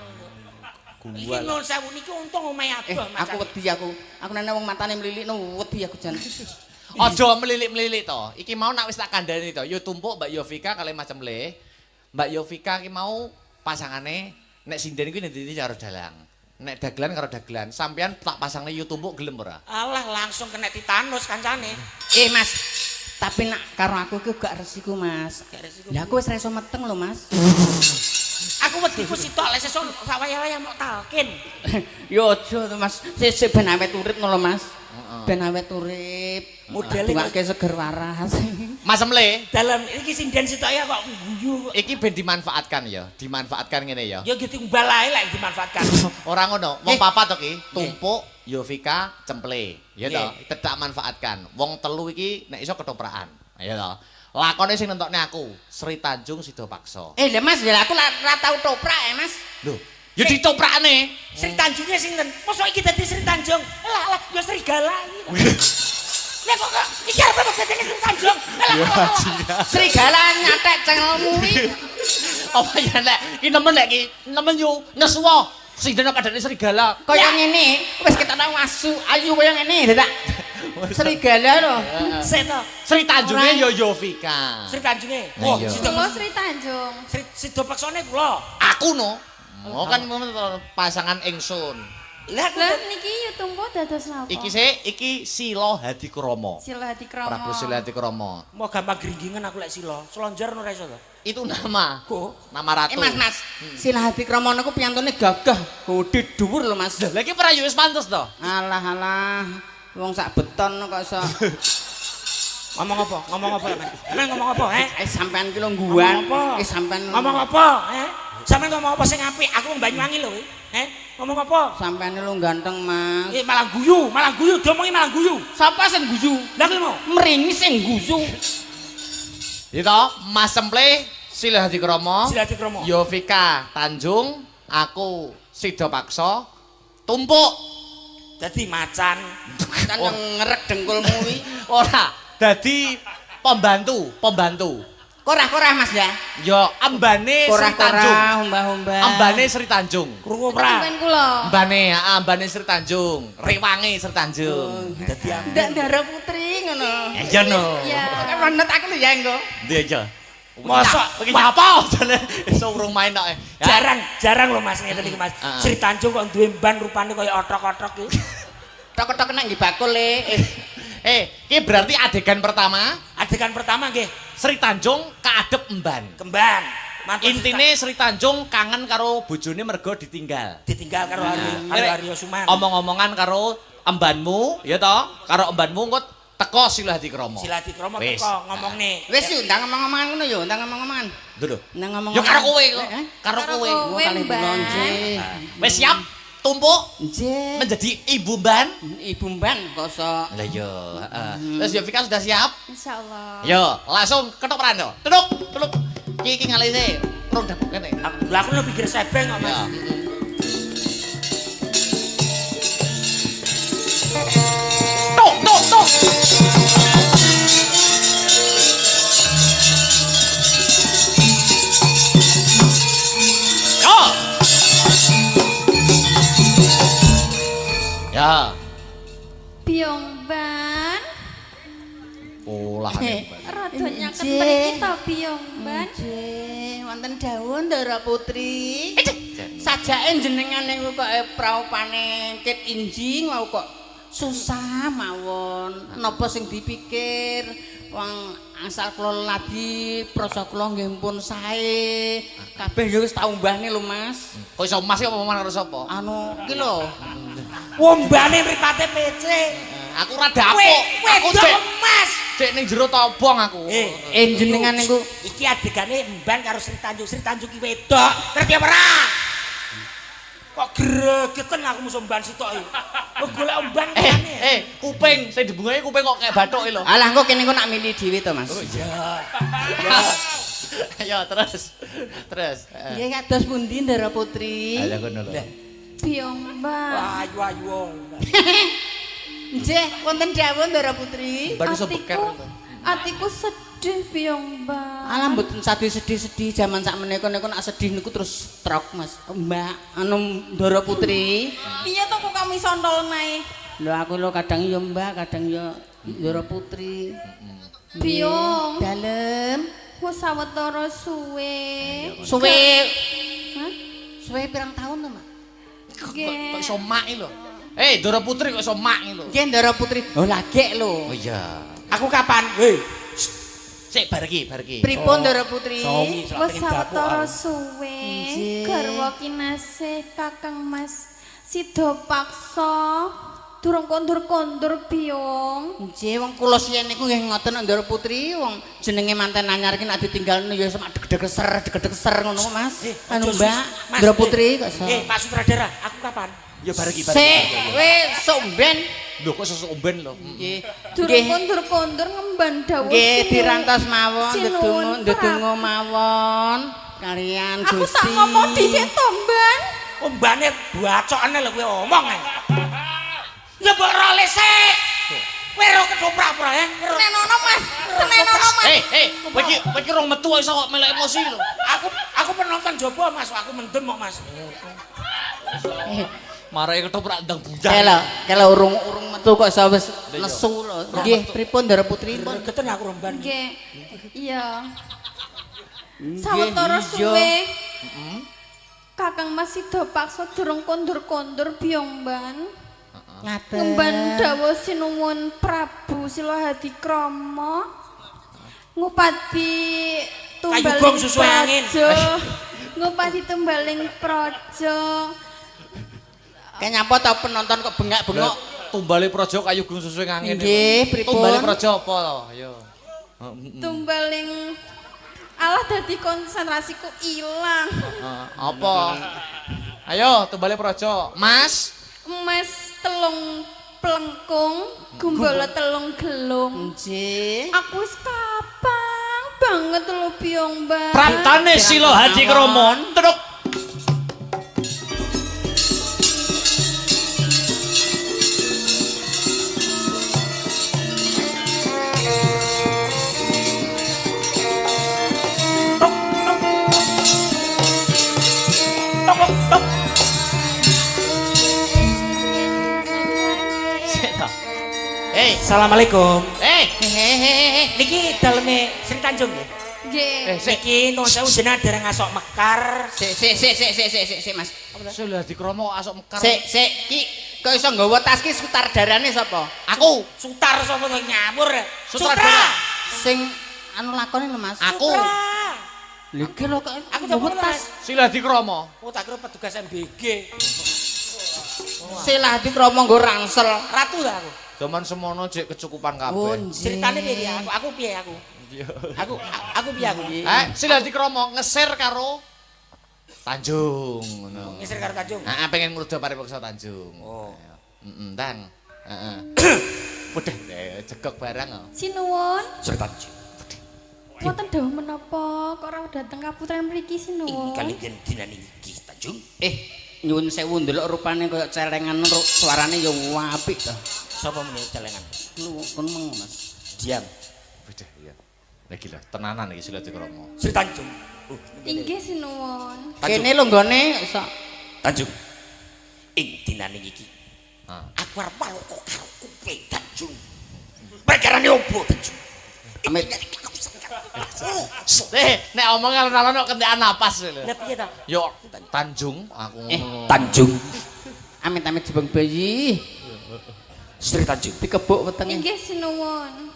Iki nun sewu niki untung omahe adoh Mas. Aku wedi aku. Aku nene wong matane mlilikno wedi aku jan. Aja melilik-melilik to. Iki mau nak wis tak kandhani to. Yo tumpuk Mbak Yovika kali macam le. Mbak Yovika ki mau pasangane nek sinden kuwi ndi karo dalang. Nek dagelan karo dagelan. Sampeyan tak pasangne yo tumpuk gelem ora? Alah langsung kena titanus kancane. Mas. Tapi nak karo aku ki gak resiko Mas. Lah aku wis iso meteng lho Mas. Aku wedi ku sitok lek sesuk sak waya-waya mok talkin. Yo aja to Mas. Sesuk ben awet urip lho Mas. Ben awet urip. Modele tuwake seger waras. Mas Emle, dalam iki sinden sitok ya kok guyu. iki ben dimanfaatkan ya. Dimanfaatkan ngene ya. Ya gitu mbal ae lek dimanfaatkan. Ora ngono, wong papat to ki, tumpuk, Yovika, Cemple. Ya to, tedak manfaatkan. Wong telu iki nek iso ketoprakan. Ya to. Lakone sing nentokne aku, Sri Tanjung Sido Paksa. Lah Mas, ya aku ora tau toprak Mas. Lho, ya ditoprakne. Sri Tanjungnya sinten? Mosok iki dadi Sri Tanjung? Lah, ya serigala iki. Lah kok iki arep kok dadi Sri Tanjung? Serigala nyatek cengelmu iki. Apa ya nek iki nemen nek iki, nemen yo nesuwa. Sing dene kadane serigala. Kaya ngene, wis ketok asu, ayu kaya ngene, tak. Serigala lho. Sik to. Sri Tanjunge yo Yovika. Sri Tanjunge. Nah, Oh, iya. Kula Sri Tanjung. Sida peksone kula. Aku no. Oh kan pasangan ingsun. Lah Lah niki yutumpo dados napa? Iki Sila Hadikromo. Sila Hadi Kromo. Prabu Sila Hadikromo. mau gampang gringgingan aku lek sila. Selonjar ora iso to. Itu nama. Kok Nama ratu. Mas. Sila Hadi Kromo niku piyantune gagah, gede dhuwur lho Mas. Lah iki pra yo wis pantes to. Alah. Wong sak beton kok iso. ngomong apa? Ngomong apa lek? Emang ngomong apa, Sampean ki lho Ngomong ngguwan. apa? Sampean Ngomong apa? Sampeyan ngomong apa sing apik? Aku wong Banyuwangi lho, ngomong apa? sampean lho ganteng, Mas. Malah guyu, diomongi malah guyu. Sapa sing guyu? Lah ki mau. Mringi sing guyu. Itu Mas Semple Sila Hadikromo. Sila Hadikromo. Yovika Tanjung, aku Sida Paksa, tumpuk. Dadi macan. Kan ngerek dengkulmu kuwi. Ora, dadi pembantu. Korah-korah Mas ya. Yo ambane Sri Tanjung. Korah-korah, humbah-humbah. Ambane Sri Tanjung. Krungu ora? Sampeyan kula. Ambane Sri Tanjung. Rewange Sri Tanjung. Dadi Ndak Ndara Putri ngono. Ya no. Ya. Menet aku lho ya engko. Dia aja. Mosok Iki nyapa jane iso urung main kok. jarang lho Mas ngeten iki Mas. Sri Tanjung kok duwe mban rupane kaya otrok-otrok iki. Tok-tok nang nggih bakul le. Iki berarti adegan pertama Adegan pertama nggih, Sri Tanjung kaadep emban. kemban. Mantu Intine Sri Tanjung kangen karo bojone mergo ditinggal. ditinggal karo Aryo Suman. Omong-omongan karo embanmu, ya toh? Karo embanmu engko teko Sila Hadikromo. Sila Hadikromo Wis. teko ngomongne. Wis yo ndang ngomong-ngomongan ngono yo, ndang ngomong-ngomongan. Lho. Ndang ngomong. Yo karo kowe kok. Karo Karo kowe. kowe. Kali Mbak. kula nggih. Wis siap tumpuk Nggih. menjadi ibu ban. Ibu Mban kosok. Lah yo, heeh. Terus Yovika sudah siap? Insyaallah. Yo, langsung ketok peran yo. Tuduk. Iki ngalise. Rong dapuk kene. Lah aku lho pikir sebeng kok Mas. Ya. Tok. Ya. Biongban. Olahane. Rada nyaket mriki to Biongban. Nggih, wonten dawuh Ndara Putri. Sajake jenengan niku kok praupane Kit Injing wau kok susah mawon. Napa sing dipikir? Wong asal kula ladi prasa kula nggih pun sae. Kabeh ya wis tak umbahne lho, Mas. Kok iso Mas iki omongan karo sapa? Anu iki lho. Wombane mripate PC. Aku ora dapuk. Aku Wedok Mas. cek ning jero tobong aku. Jenengan niku Iki adegane mban karo Sri Tanjung. Sri Tanjung ki wedok. Ngerti apa ora? Kok gregeten aku musuh mban sitok iki. Kok golek mban kene. Kuping, sing dibungai kuping kok kayak bathuk lho. alah engko kene kok nak milih dhewe to, Mas. Ya terus. Nggih kados pundi Ndara Putri? Ada ngono lho. Biongban. Ayu-ayu. Nggih, wonten dawuh Ndara Putri. Ban iso beker. Atiku sedih Biongban. Alah mboten sedih-sedih jaman sak menika niku nak sedih niku terus stroke, Mas. Mbak anu Ndara Putri. Piye to kok kami sondol nae? Lho aku lho kadang ya Mbak, kadang ya Ndara Putri. Biong. Dalem. Wis sawetara suwe. Suwe. Hah? Suwe pirang tahun to, Mak? Kok iso mak lho. Ndara Putri kok iso mak lho. Nggih Ndara Putri. Oh lagi lho. Oh iya. Aku kapan? Hei. Sik bar iki. Pripun Ndara Putri? Sawi Wis sawetara suwe. Nggih. Garwa kinasih Kakang Mas Sida Paksa. Durung kondur-kondur Biong. Nggih, wong kula siyen niku nggih ngoten Ndara Putri, wong jenenge manten anyar iki nek ditinggalno ya semak degedeg keser ngono, Mas. Anu Mbak, Ndara Putri kok iso. Pak Sutradara, aku kapan? Ya bar iki. Sik, wis somben. Lho kok iso omben lho. Nggih. Durung kondur-kondur ngemban dawuh. Nggih, sini. dirantos mawon, Sinuwun, ndedonga mawon kalian Aku Gusti. tak ngomong dhisik to, Mban. Ombane bacokane lho kowe omong ae. Ya mbok role sik. Kowe ro ketoprak ora ya? Senenono Mas. Senenono Mas. Kowe iki rong metu kok iso kok melek emosi lho. Aku penonton jaba Mas, aku mendem kok Mas. Marai ketoprak ndang bujang. Kela urung metu metu kok iso wis nesu lho. Nggih, pripun Ndara Putri? Gregeten aku remban. Nggih. Iya. Sawetara suwe. Kakang Mas Sida paksa durung kondur-kondur Byongban. Ngaten. Ngemban dawuh sinuwun Prabu Silahadi Krama. Ngupati tumbaling Kayugong susu angin. Ngupati tumbaling praja. Kayak nyapa ta penonton kok bengak-bengok. Tumbale praja kayugung susu angin. Nggih, pripun? Tumbale praja apa to? Ayo. Tumbaling alah dadi konsentrasiku ilang. Apa? Ayo, tumbale praja. Mas. Emas telung plengkung, gumbala telung gelung. Nggih. Aku wis kapang banget lho Byongban. Praptane Silahadi Krama. Truk. Assalamualaikum. Hehehe. Niki daleme Sri Tanjung nggih. Nggih. Niki nuwun sewu jenengan dereng asok mekar. Sik Mas. Silahadi Krama kok asok mekar. Sik ki kok iso nggawa tas ki sutradarane sapa? Aku. Sutar sapa kok nyawur. Sutradara. Sing anu lakone lho Mas. Aku. Lha iki lho kok Aku nggawa tas. tas. Silahadi Krama. Oh tak kira petugas MBG. Silahadi Krama nggo rangsel. Ratu ta aku. Zaman semono jek kecukupan kabeh. Oh, Ceritane piye aku? Aku piye aku? Aku piye aku? Silahadi Krama ngeser karo Tanjung ngono. Ngisir karo Tanjung. Heeh, pengen ngrudha paripursa Tanjung. Oh. Heeh, Tang. Heeh. Budhe jegok barang kok. Sinuwun. Sri Tanjung. Wonten dawuh menapa kok ora dateng kaputren mriki sinuwun? Kali dinane iki Tanjung. Nyuwun sewu ndelok rupane kaya celengan suarane ya apik to. Sapa meneh celengan? Lu kon meng Mas. Diam. Budhe iya. Lagi lho, tenanan iki Silahadi Krama. Sri Tanjung. Inggih sinuwun. Kene lho nggone iso. Tanjung. Ing dinane iki. Ha. Aku arep paloko karo kowe Tanjung. Perkarane opo Tanjung? Amit. Nek omong alon-alon kok kentekan napas lho. Lah piye ta? Yo Tanjung aku ngono. Tanjung. Amit-amit jebeng bayi. Sri Tanjung. Dikebuk wetenge. Inggih sinuwun.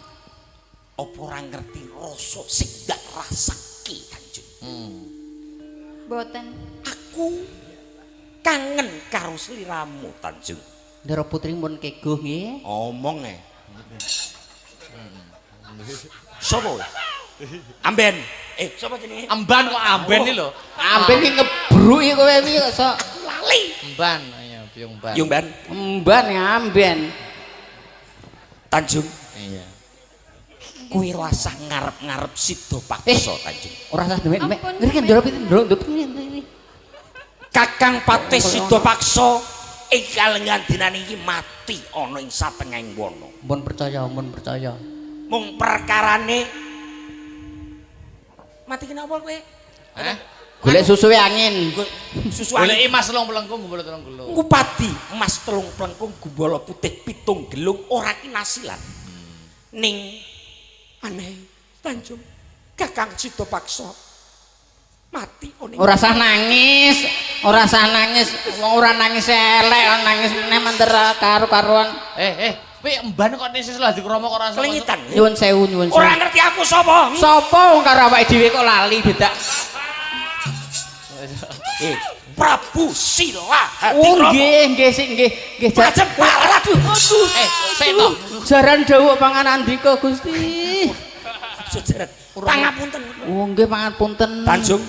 Apa ora ngerti rasa sing dak rasake Tanjung? Boten. Aku kangen karo sliramu Tanjung. Ndara Putri pun keguh nggih. Omong Sopo? Amben. Sopo jenenge? Amban kok amben iki lho. Amben ki ngebruki kowe iki kok iso Lali. Amban, ayo Byongban. Yumban. emban ya amben. Tanjung. Iya. Kowe rasah ngarep-ngarep Sida Paksa Tanjung. Ora usah demek-demek. Ampun, Ngene kan ndara pinten ndok ini. Kakang Patih Sida Paksa ing kalengan dinane iki mati ana ing satengahing wana. Mun percaya. Mung perkarane mati kenapa kowe? Golek susuwe angin. Susu Goleki emas 3 pelengkung gumbala 3 gelung. Ngupati emas 3 plengkung gumbala putih 7 gelung ora kinasilan. Ning aneh Tanjung Kakang Sida Paksa mati oning. Ora usah nangis. Wong ora nangis elek, nangis meneh menter karo-karuan. Kowe emban kok ning Silahadi Krama kok ora Kelingitan. Nyuwun sewu. Ora ngerti aku sapa? Sapa wong karo awake dhewe kok lali dedak. Prabu Silahadi Oh Krama. nggih sik nggih. Pajebar. Aduh. sik to. Jaran dawuh panganandika Gusti. Sejaran. Pangapunten. Oh nggih pangapunten. Tanjung.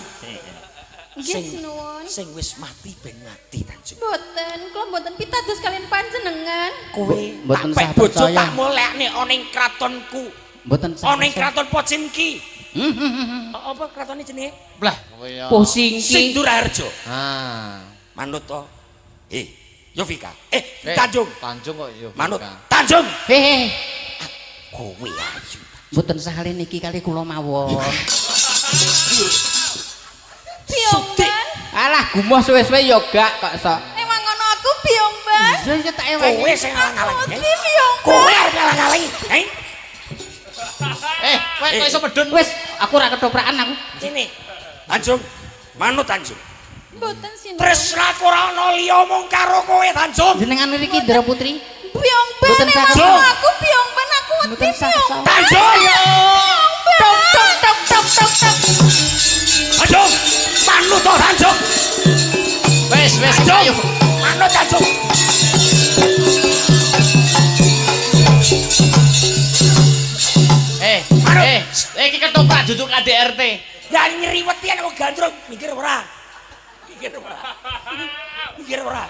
Nggih sinuwun. Sing wis mati ben mati Tanjung. Boten, kula boten pitados kalian panjenengan. Kowe Mboten tak sah bojo percaya. tak molekne ana ing kratonku. Mboten Ana ing kraton Pocinki. Apa kratone jenenge? Blah, kowe ya. Pusing ki. Sinduraharja. Manut to. Yovika. Tanjung. Tanjung kok yo. Manut. Tanjung. Hehe. Kowe ayu. Mboten sahale niki kali kula mawon. Byongban. Alah gumoh suwe-suwe ya gak kok sok. Emang ngono aku Byongban. Iya tak ewangi. Kowe sing ngalang-alangi. Putri piyong Kowe arep ngalang-alangi. Kowe kok iso medun? Wis, aku ora ketoprakan aku. Sini. Tanjung. Manut Tanjung. Mboten Sinuwun. Tresnaku ora ana liya mung karo kowe Tanjung. Jenengan mriki Ndara Putri. Piyong ben Mboten Mas saksa. aku piyong ben aku wedi Mboten piyong. saksa. Tanjung. Tok tok tok tok tok tok. Tanjung. Manut to Tanjung. Wis, Tanjung. Manut Tanjung. Iki ketoprak duduk KDRT. Ya nyeriweti ana wong gandrung, mikir ora. Mikir ora.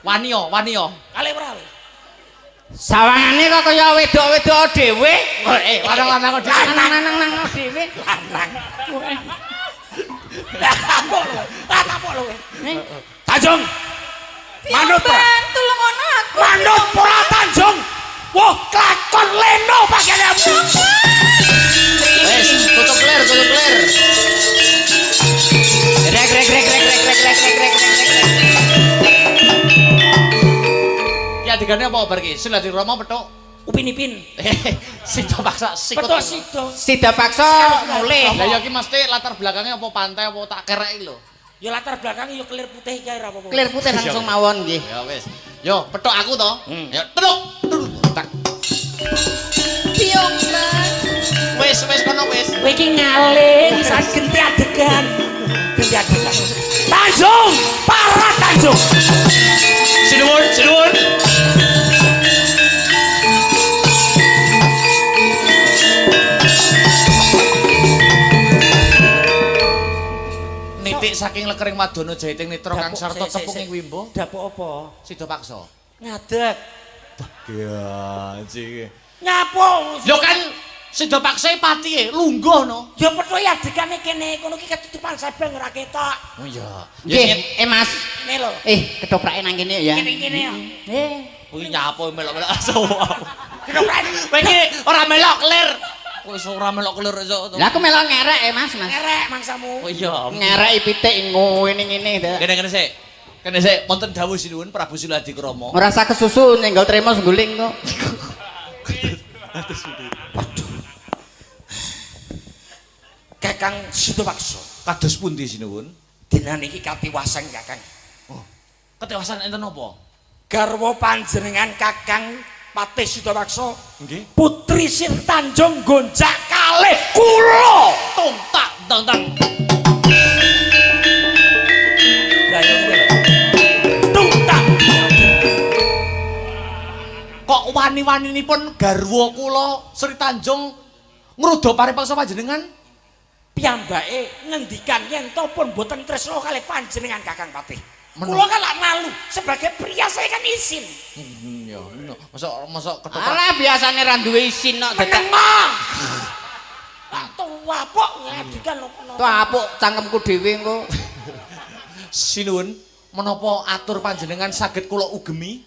Wani yo. Kale ora. Sawangane kok kaya wedok-wedok dhewe. Lanang-lanang kok dhewe. Lanang-lanang dhewe. Lanang. Apa lho. Tanjung. Manut ora? Ben tulungono aku. Manut ora Tanjung. Wah, klakon leno pakaianmu. Wes, tutup ler. Rek. Ki adegannya apa bar ki? Silati Rama petuk. Upin-ipin. Sida paksa sikut. Petuk sido. Sida paksa mulih. Lah ya ki mesti latar belakangnya apa pantai apa tak kerek lho. Ya latar belakang ya kelir putih iki ora apa-apa. Clear putih langsung mawon nggih. Ya wis. Yo, petuk aku to. Ya petuk. Tak. Piyong ben. Wis kono wis. Kowe iki ngaling sak genti adegan. Tanjung, parah Tanjung. Sinuwun. Nitik saking lekering Wadono Jaiting Nitra kang sarta tepung ing Wimbo. Dapuk apa? Sida paksa. Ngadeg. Ya, cik. Nyapo? Lho kan sida paksa pati lungguh no. Ya petuk adegane kene kono iki ketutupan sabang ora ketok. Oh iya. Nggih, Mas. Nih lho. Ketopraknya nang kene ya. Kene ya. Kuwi nyapo melok-melok aso. Ketoprak. Kowe iki ora melok kelir. Wis ora melok kelir iso. Lah aku melok ngerek Mas. Ngerek mangsamu. Oh iya. Ngerek pitik ngene-ngene to. Kene sik. Kene sik wonten dawuh sinuwun Prabu Siladi Krama. Ora sak kesusu nyenggol tremo sengguling kok. Kakang Sidapaksa. Kados pundi sinuwun? Dinan iki katiwasan Kakang. Oh. Ketewasan enten apa? Garwa panjenengan Kakang Patih Sidapaksa. Nggih. Putri Sir Tanjung gonjak kalih kula. Tontak tang. Lah ya ngene lho. Tontak. Kok wani-waninipun garwa kula Sri Tanjung ngruda paripaksa panjenengan? Piyambake ngendikan yen to pun boten tresna kalih panjenengan Kakang Patih. Kula kan lak malu sebagai pria saya kan izin. Ya, masa ketoprak. Alah biasane ra duwe isin kok dadak. Menengah. Tak tua pok ngadikan Tuh apuk cangkemku dhewe engko. Sinuwun, menapa atur panjenengan saged kula ugemi?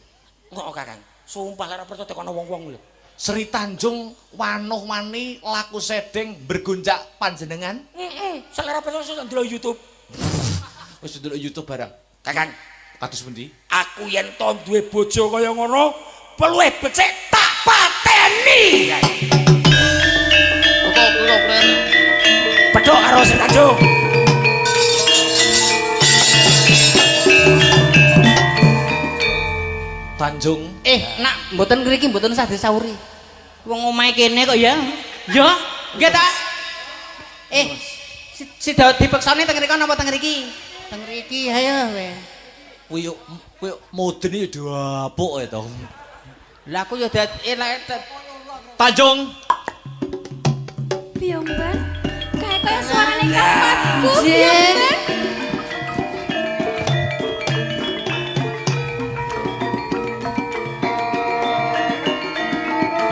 Kok Kakang? Sumpah lara percaya tekono wong-wong lho. Sri Tanjung wanuh wani laku sedeng bergonjak panjenengan? Selera percaya sudah ndelok YouTube. Wis ndelok YouTube barang. Kakang, Kados pundi? aku yen to duwe bojo kaya ngono, peluhe becik tak pateni. Kok kula pren. Pedhok karo Sri Tanjung. Tanjung. Nak mboten ngriki mboten sah disauri. Wong omahe kene kok ya. Ya, nggih ta? Si Daud dipeksane teng mriki napa teng mriki? Teng mriki ayo we. Kuwi modene yo apuk e to. Lah aku yo Tanjung. Piyong ben. Kaya suarane Kang Masku. Piyong ben.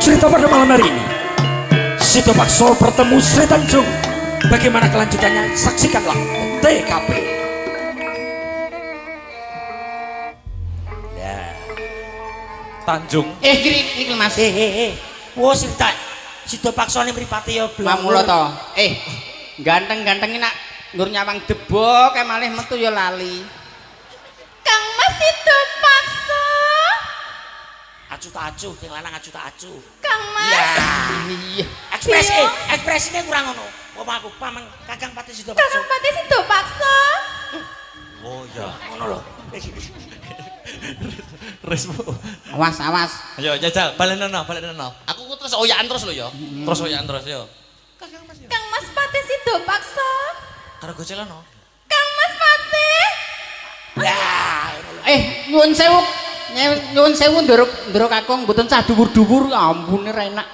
Cerita pada malam hari ini, Sidapaksa bertemu Sri Tanjung. Bagaimana kelanjutannya? Saksikanlah TKP. Tanjung. iki Mas. Wo Sidapaksa ne mripate ya Mamula to. Ganteng-ganteng nak nggur nyawang debok kae malih metu ya lali. Kang Mas Sidapaksa. acu-acu, sing lanang acu-acu. Kang Mas. Iya. Ekspresine kurang ngono. Apa aku paman Kakang Pati Sido Pakso. Kakang Pati Sido Pakso. Oh iya. Ngono lho. Resmu. Awas. Ayo jajal, balenono. Aku ku terus oyakan terus lho ya. Terus oyakan terus yo. Kang Mas Pati Sido Pakso. Karo gocelono. Kang Mas Pati. Nyuwun sewu. Nyuwun sewu ndoro kakung mboten cah dhuwur-dhuwur. Ampune ra enak.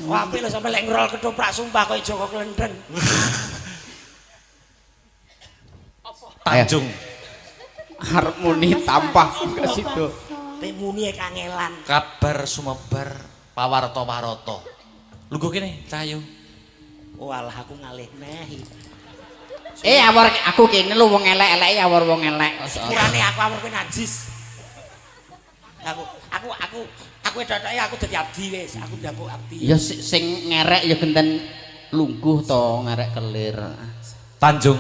Wah, apik lho sampe lek ngrol ketoprak sumpah koyo Joko Klendeng. Tanjung. Arep muni tampah kasido. Temuni kangelan. Kabar sumebar pawarta-warata. Lungguh kene, Cahyo. Walah aku ngalih neh. Awor aku kene lho wong elek-elek awor wong elek. Sepurane aku awor kowe najis. Aku edoke aku dadi abdi wis, aku ndapuk abdi. Ya sing ngerek ya genten lungguh to, ngerek kelir. Tanjung.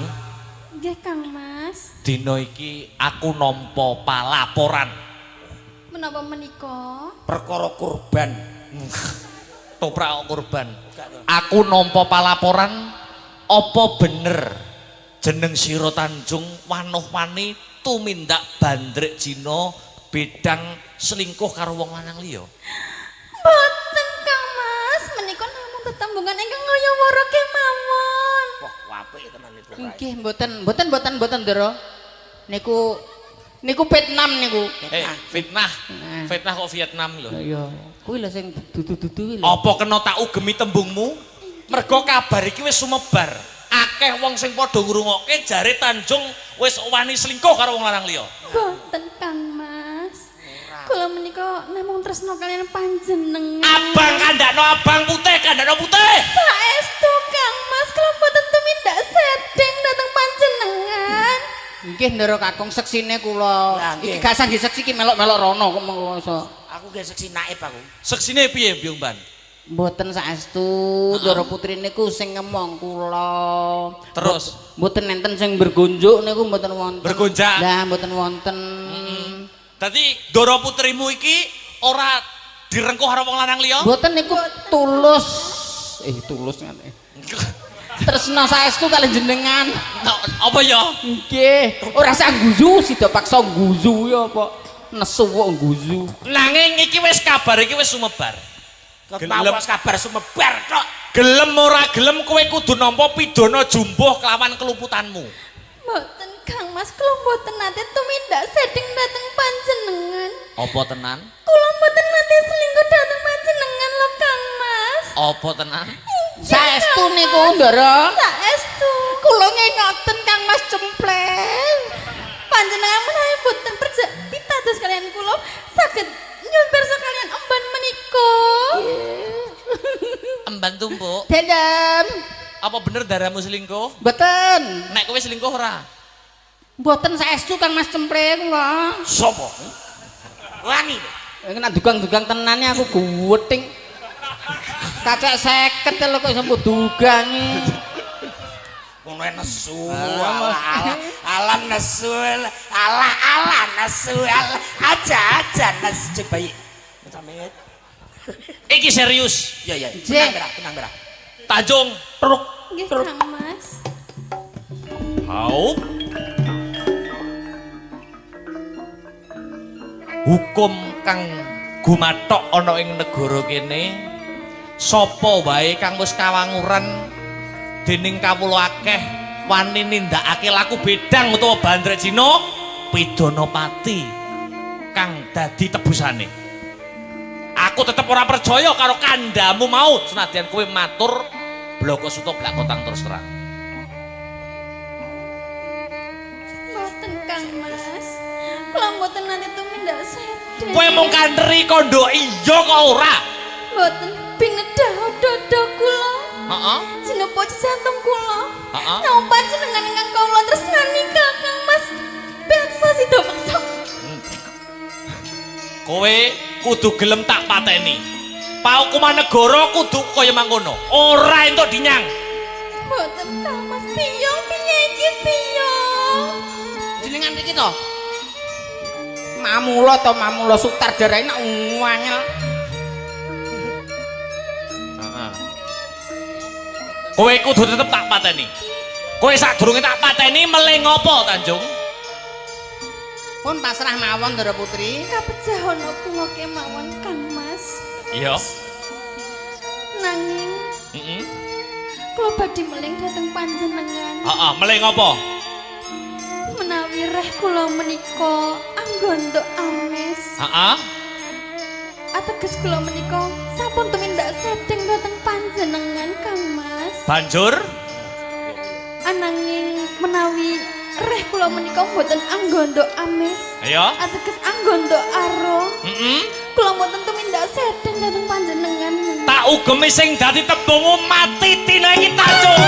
Nggih Kang Mas. Dina iki aku nampa palaporan. Menapa menika? Perkara kurban. Toprak kurban. Aku nampa palaporan apa bener jeneng Sira Tanjung wanuh-wani tumindak bandrek Jina bedang selingkuh karo wong lanang liya. Boten Kang Mas, menika namung tetembungan ingkang kaya wara kemawon. Wah, apik tenan itu. Nggih, mboten Ndara. Niku Vietnam niku. Fitnah. Fitnah kok Vietnam lho. Iya, kuwi lho sing dudu-dudu lho. Apa kena tak ugemi tembungmu? Mergo kabar iki wis sumebar. Akeh wong sing padha ngrungokke jare Tanjung wis wani selingkuh karo wong lanang liya. Boten Kang Mas. Kula menika namung tresna kaliyan panjenengan. Abang kandakno abang putih, kandakno putih. Saestu Kang Mas, kula boten tumindak sedeng dhateng panjenengan. Nggih Ndara kakung seksine kula. Iki gak sangge seksi iki melok-melok rono kok mongso. Aku ge seksi naib aku. Seksine piye, Byung Ban? Mboten saestu, Ndara putri niku sing ngemong kula. Terus mboten enten sing bergonjuk niku mboten wonten. Bergonjak. Lah mboten wonten. Dadi Ndara putrimu iki ora direngkuh karo wong lanang liya? Mboten niku tulus. Tulus ngene. Tresna saestu kali jenengan. Apa ya? Nggih, ora sak guzu sida paksa guzu ya apa. Nesu kok guzu. Nanging iki wis kabar iki wis sumebar. Kepawas kabar sumebar tok. Gelem ora gelem kowe kudu nampa pidana jumbuh kelawan keluputanmu. Mboten Kang Mas, kula mboten nate tumindak sedeng dhateng panjenengan. Apa tenan? Kula mboten nate selingkuh dhateng panjenengan lho Kang Mas. Apa tenan? Saestu niku Ndara. Saestu. Kula ngengoten Kang Mas cempleng. Panjenengan menawi boten pitados kalian kula saged nyuwun pirsa kalian emban menika. Emban tumpuk. Dedem. Apa bener darahmu selingkuh? Mboten. Nek kowe selingkuh ora? Mboten saestu Kang Mas cempleng kula. Sopo? Wani. Nek dugang-dugang tenane aku guweting. Kacek 50 lho kok sampe dugangi. Ngono nesu. Alam nesu. Ala nesu. Aja nesu bayi. Sampe. Iki serius. Ya. Tenang berah. Tanjung truk. Nggih Kang Mas. Haup. Hukum kang gumathok ana ing negara kene sapa wae kang wis kawanguran dening kawula akeh wani nindakake laku bedang utawa bandrek Cina pidana pati kang dadi tebusane. Aku tetep ora percaya karo kandamu mau senadyan kowe matur bloko suto blakotang terus terang. Mboten Kang Mas. Kula mboten nate tumindak sedeng. Kowe mung kandheri kandha iya kok ora? Mboten binedah dada kula. Heeh. Sinapa jantung kula. Heeh. Namung panjenengan ingkang kawula tresnani Kang Mas. Beksa sida paksa. Kowe kudu gelem tak pateni. Paukuman negara kudu kaya mangkono. Ora entuk dinyang. Mboten Kang Mas, piye iki piye? Jenengan iki to. Mamula to Mamula Sutradara enak angel. Heeh. Kowe kudu tetep tak pateni. Kowe sadurunge tak pateni melih ngopo, Tanjung? Pun pasrah mawon Ndara Putri. Kapejah ana kula kemawon Kang Mas. Iya. Nanging Heeh. kula badhe meling dhateng panjenengan. Heeh, melih ngopo? Menawi reh kula menika anggondo ames. Heeh. Ateges kula menika sampun tumindak sedeng dhateng panjenengan Kang Mas. Banjur Ananging menawi reh kula menika mboten anggondo ames. Iya. Ateges anggondo aro. Heeh. Kula mboten tumindak sedeng dhateng panjenengan. Tak ugemi sing dadi tembungmu mati tina iki Tanjung.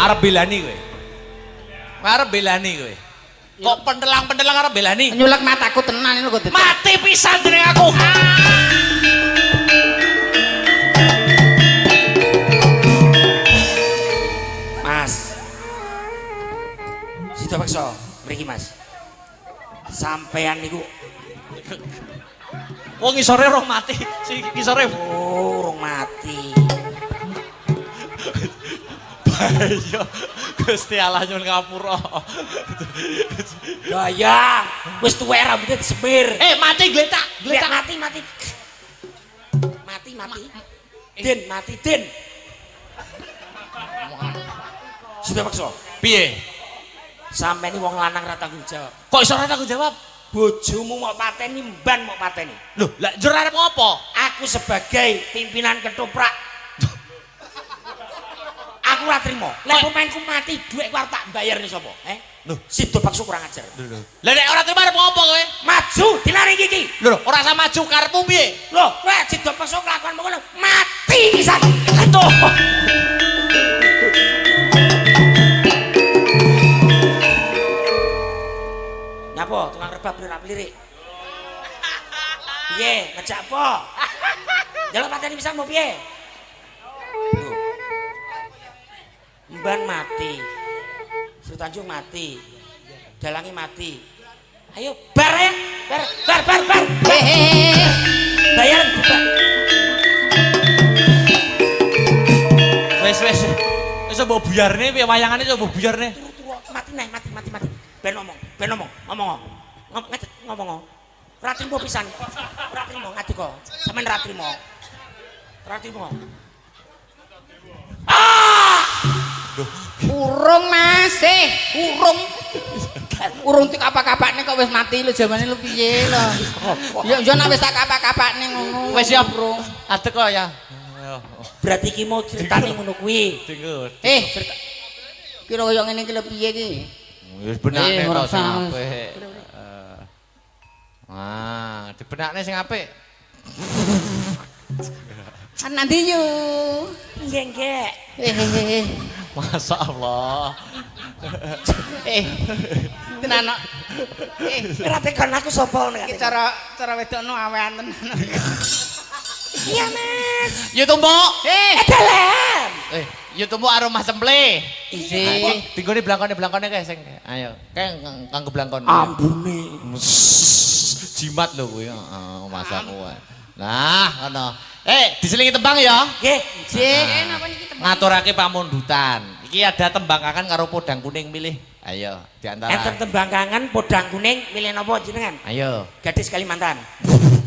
Arep belani kowe. Arep belani kowe. Kok pentelang-pentelang arep belani? Nyulek mataku tenan lho kok. Mati pisan jeneng aku. Mas. Sida peksa mriki Mas. Sampean niku Wong ngisore rong mati, sing ngisore urung mati. bahaya. Gusti Allah nyuwun ngapura. Gaya, wis tuwek rambutnya disemir. Mati gletak, Gletak mati. Mati. Din, mati din. Sudah paksa. Piye? Sampai ini wong lanang ra tanggung jawab. Kok iso ora tanggung jawab? Bojomu mau pateni, mban mau pateni. Loh, lah njur arep ngopo? Aku sebagai pimpinan ketoprak. Aku ora trimo. Lek pemainku mati, dhuwitku arep tak bayar nih sapa? Loh, Sido paksa kurang ajar. lah nek ora trimo arep ngopo kowe? Maju dinari iki. Lho, ora usah maju karepmu piye? Loh, kowe Sido paksa kelakuanmu ngono, mati pisan. Aduh. Nyapa tukang rebab lirik. Piye, ngejak apa? Jalan pateni pisan mau piye? Loh. Mban mati. Sri Tanjung mati. Dalangi mati. Ayo bar ya. Bar. Bayar buka. Wes. Wis mbok buyarne piye wayangane coba buyarne. Turu mati. Ben ngomong. Ngomong. Ora trimo pisan. Ora trimo ngadi kok. Sampeyan ora trimo. Urung masih, urung dikapak-kapakne kok wis mati lho jamane lho piye lho. Ya nek wis tak kapak-kapakne ngono. Wis ya, Bro. Adek kok ya. Berarti ki mau ceritane ngono kuwi. Kira kaya ngene iki lho piye iki? Wis benakne to sing apik. Wah, dibenakne sing apik. Nanti yo. Nggih. Masya Allah. Tenan kok. Ora tekan aku sapa ngono. Iki cara wedokno awean tenan. Iya, Mas. Yo tumbuk. Dalam. Yo tumbuk aroma semple. Isi. Tinggone blangkone kae sing. Ayo, kae kanggo blangkon. Ambune. Jimat lho kuwi, heeh, masaku. Nah, ngono. Diselingi tembang ya. Nggih. Napa niki tembang? Ngaturake pamundutan. Iki ada tembang kangen karo podang kuning milih. Ayo, di antara. Enten tembang kangen podang kuning milih napa jenengan? Ayo. Gadis Kalimantan.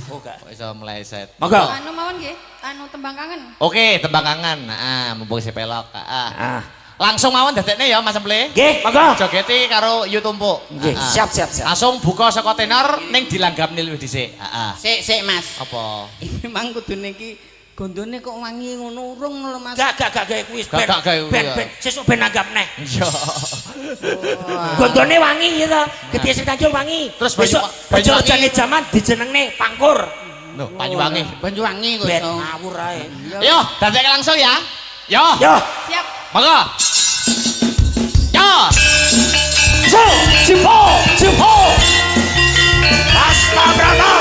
Oh, enggak. Kok iso meleset. Monggo. Anu mawon nggih, anu tembang kangen. Oke, tembang kangen. Mumpung sepelok. Langsung mawon dadekne ya Mas Emple. Nggih, monggo. Jogeti karo Yu Tumpuk. Nggih, siap. Langsung buka saka tenor ning dilanggapne luwih dhisik. Sik Mas. Apa? Iki mang kudune iki gondone kok wangi ngono urung lho Mas. Gak kuwi wis Gak gawe kuwi. ben sesuk ben nanggap neh. Iya. Gondone wangi ya to. Gedhe Sri Tanjung wangi. Terus besok Banyuwangi jaman dijenengne Pangkur. Loh, Banyuwangi. Banyuwangi kok Ben iso. ngawur ae. Yo, dadekke langsung ya. Yo. Siap. Monggo. Yo. Cipo. Astabrata.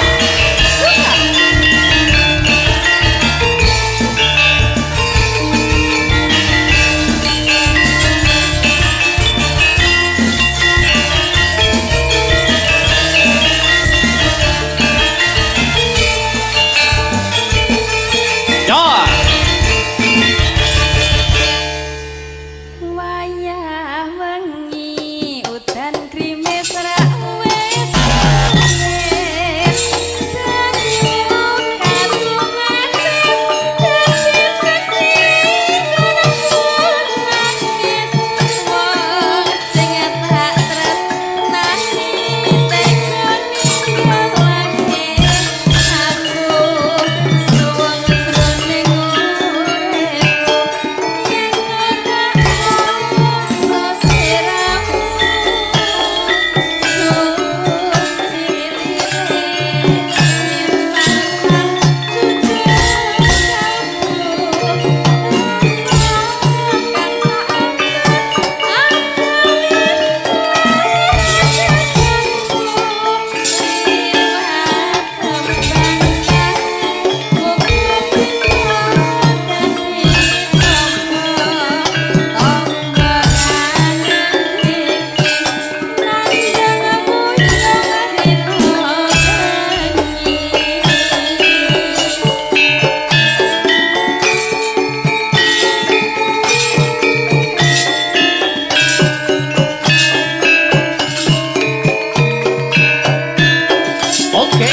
Oke.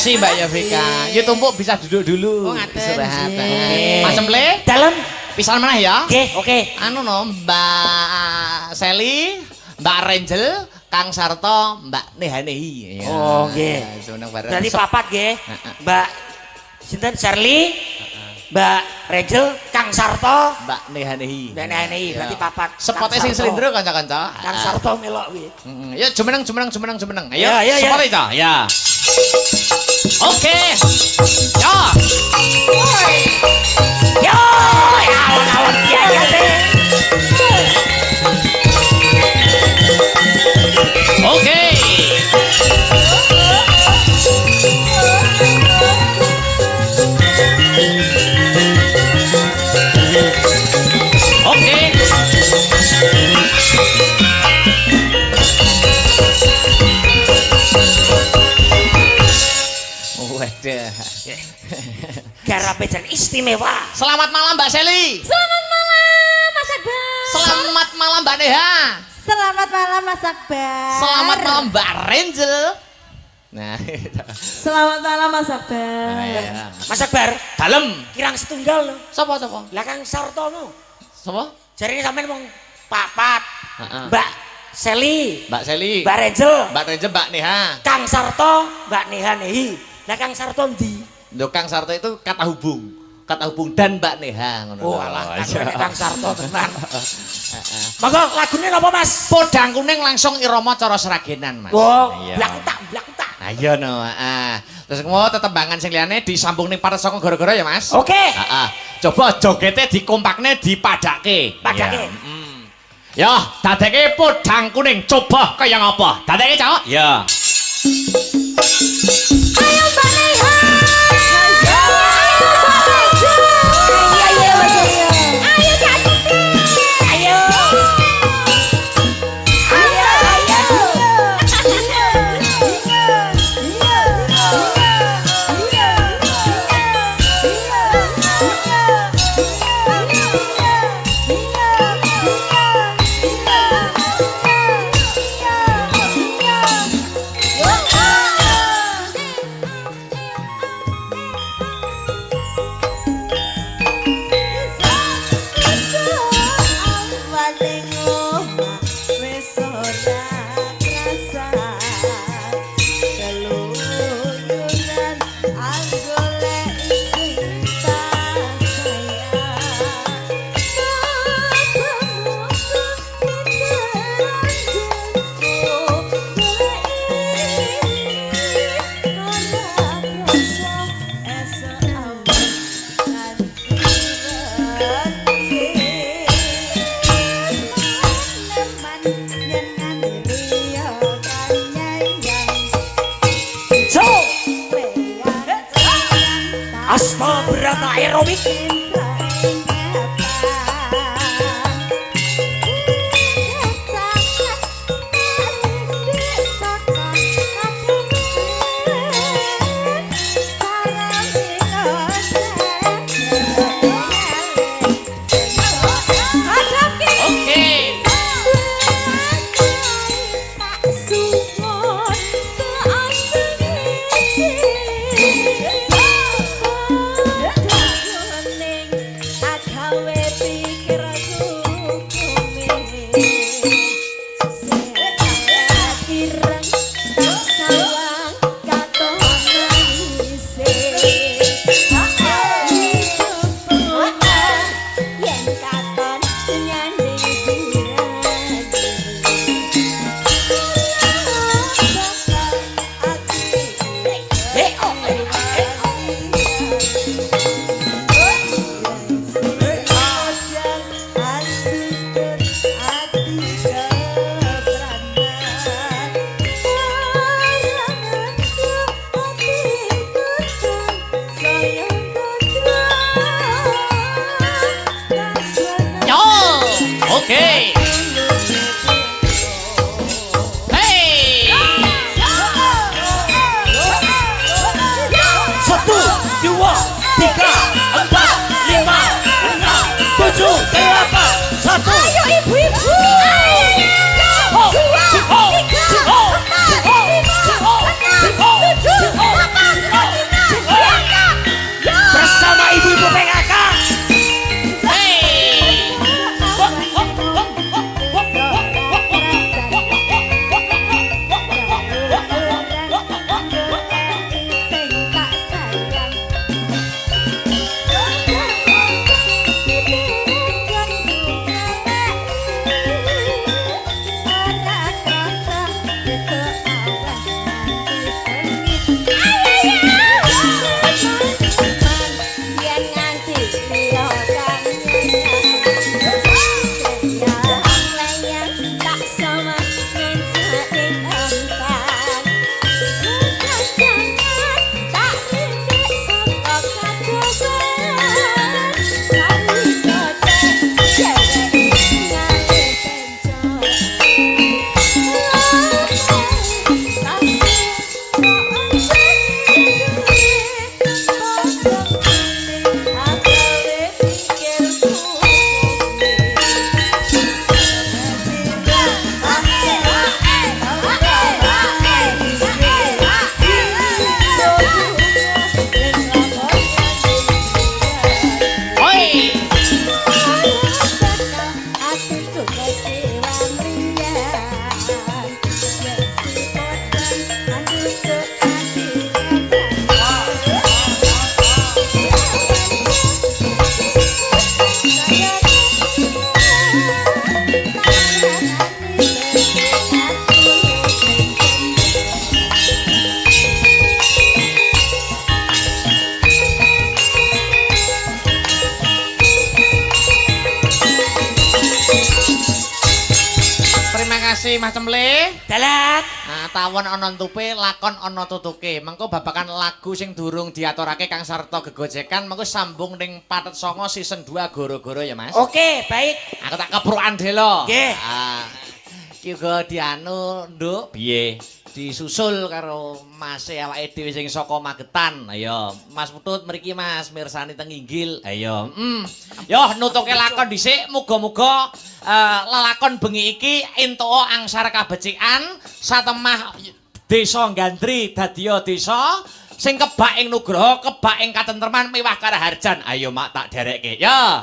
kasih Mbak Yovika. Yuk tumpuk bisa duduk dulu. Oh ngaten. Istirahat. Mas Emple, dalam pisan mana ya? Oke. Anu no, Mbak Seli, Mbak Rangel, Kang Sarto, Mbak Nehanehi. Ya. Oh nggih. Seneng bareng. Berarti papat nggih. Mbak sinten Sherly, Mbak Rangel, Kang Sarto, Mbak Nehanehi. Mbak Nehanehi berarti papat. Spotnya sing selindro kanca-kanca. Kang Sarto melok kuwi. Ya jumeneng. Ayo. Ya. Spot itu. Ya. Oke. Ya. Yo, awon-awon ya deh. Oke. Oke. istimewa. Selamat malam Mbak Seli. Selamat malam Mas Akbar. Selamat malam Mbak Neha. Selamat malam Mas Akbar. Selamat malam Mbak Renjel. Nah, Selamat malam Mas Akbar. iya. Mas Akbar, Dalem. kirang setunggal lho. Sapa sapa? Lah Kang Sartono. Sapa? Jarine sampean wong papat. Heeh. Mbak Seli, Mbak Seli. Mbak Renjel, Mbak Renjel, Mbak Neha. Kang Sarto, Mbak Neha Nehi. Lah Kang Sarto ndi? Lho Kang Sarto itu kata hubung. Kata hubung dan Mbak Neha ngono. Oh alah, Kang Sarto tenan. Monggo lagune napa Mas? Podang kuning langsung irama cara seragenan, Mas. Oh, Iya. blakutak. Ayo no, terus mau tetembangan sing liyane disambung ning parek saka gara-gara ya, Mas. Oke. Heeh. Coba jogete dikompakne dipadake. Padake. Ya, dadeke podang kuning. Coba kaya ngapa? Dadeke, Cok. Ya. Ayo Mbak Neha. Ayo Kak Titi. Ayo. Asma Berata Aerobik. kasih Mas Cemle. Dalat. Nah, tawon ana entupe, lakon ana tutuke. Mengko babakan lagu sing durung diaturake Kang Sarta gegojekan, mengko sambung ning Patet Songo season 2 goro-goro ya, Mas. Oke, baik. Aku tak keprukan delo. Nggih. Ki uga dianu, Nduk, piye? Disusul karo Mas awake dhewe sing saka Magetan. Ayo, Mas Putut mriki Mas mirsani teng Inggil. Ayo. Yo nutuke lakon dhisik, muga-muga lelakon bengi iki entuk angsar kabecikan satemah desa Gandri dadiya desa sing kebak ing nugraha, kebak ing katentreman miwah karaharjan. Ayo mak tak derekke. Ya.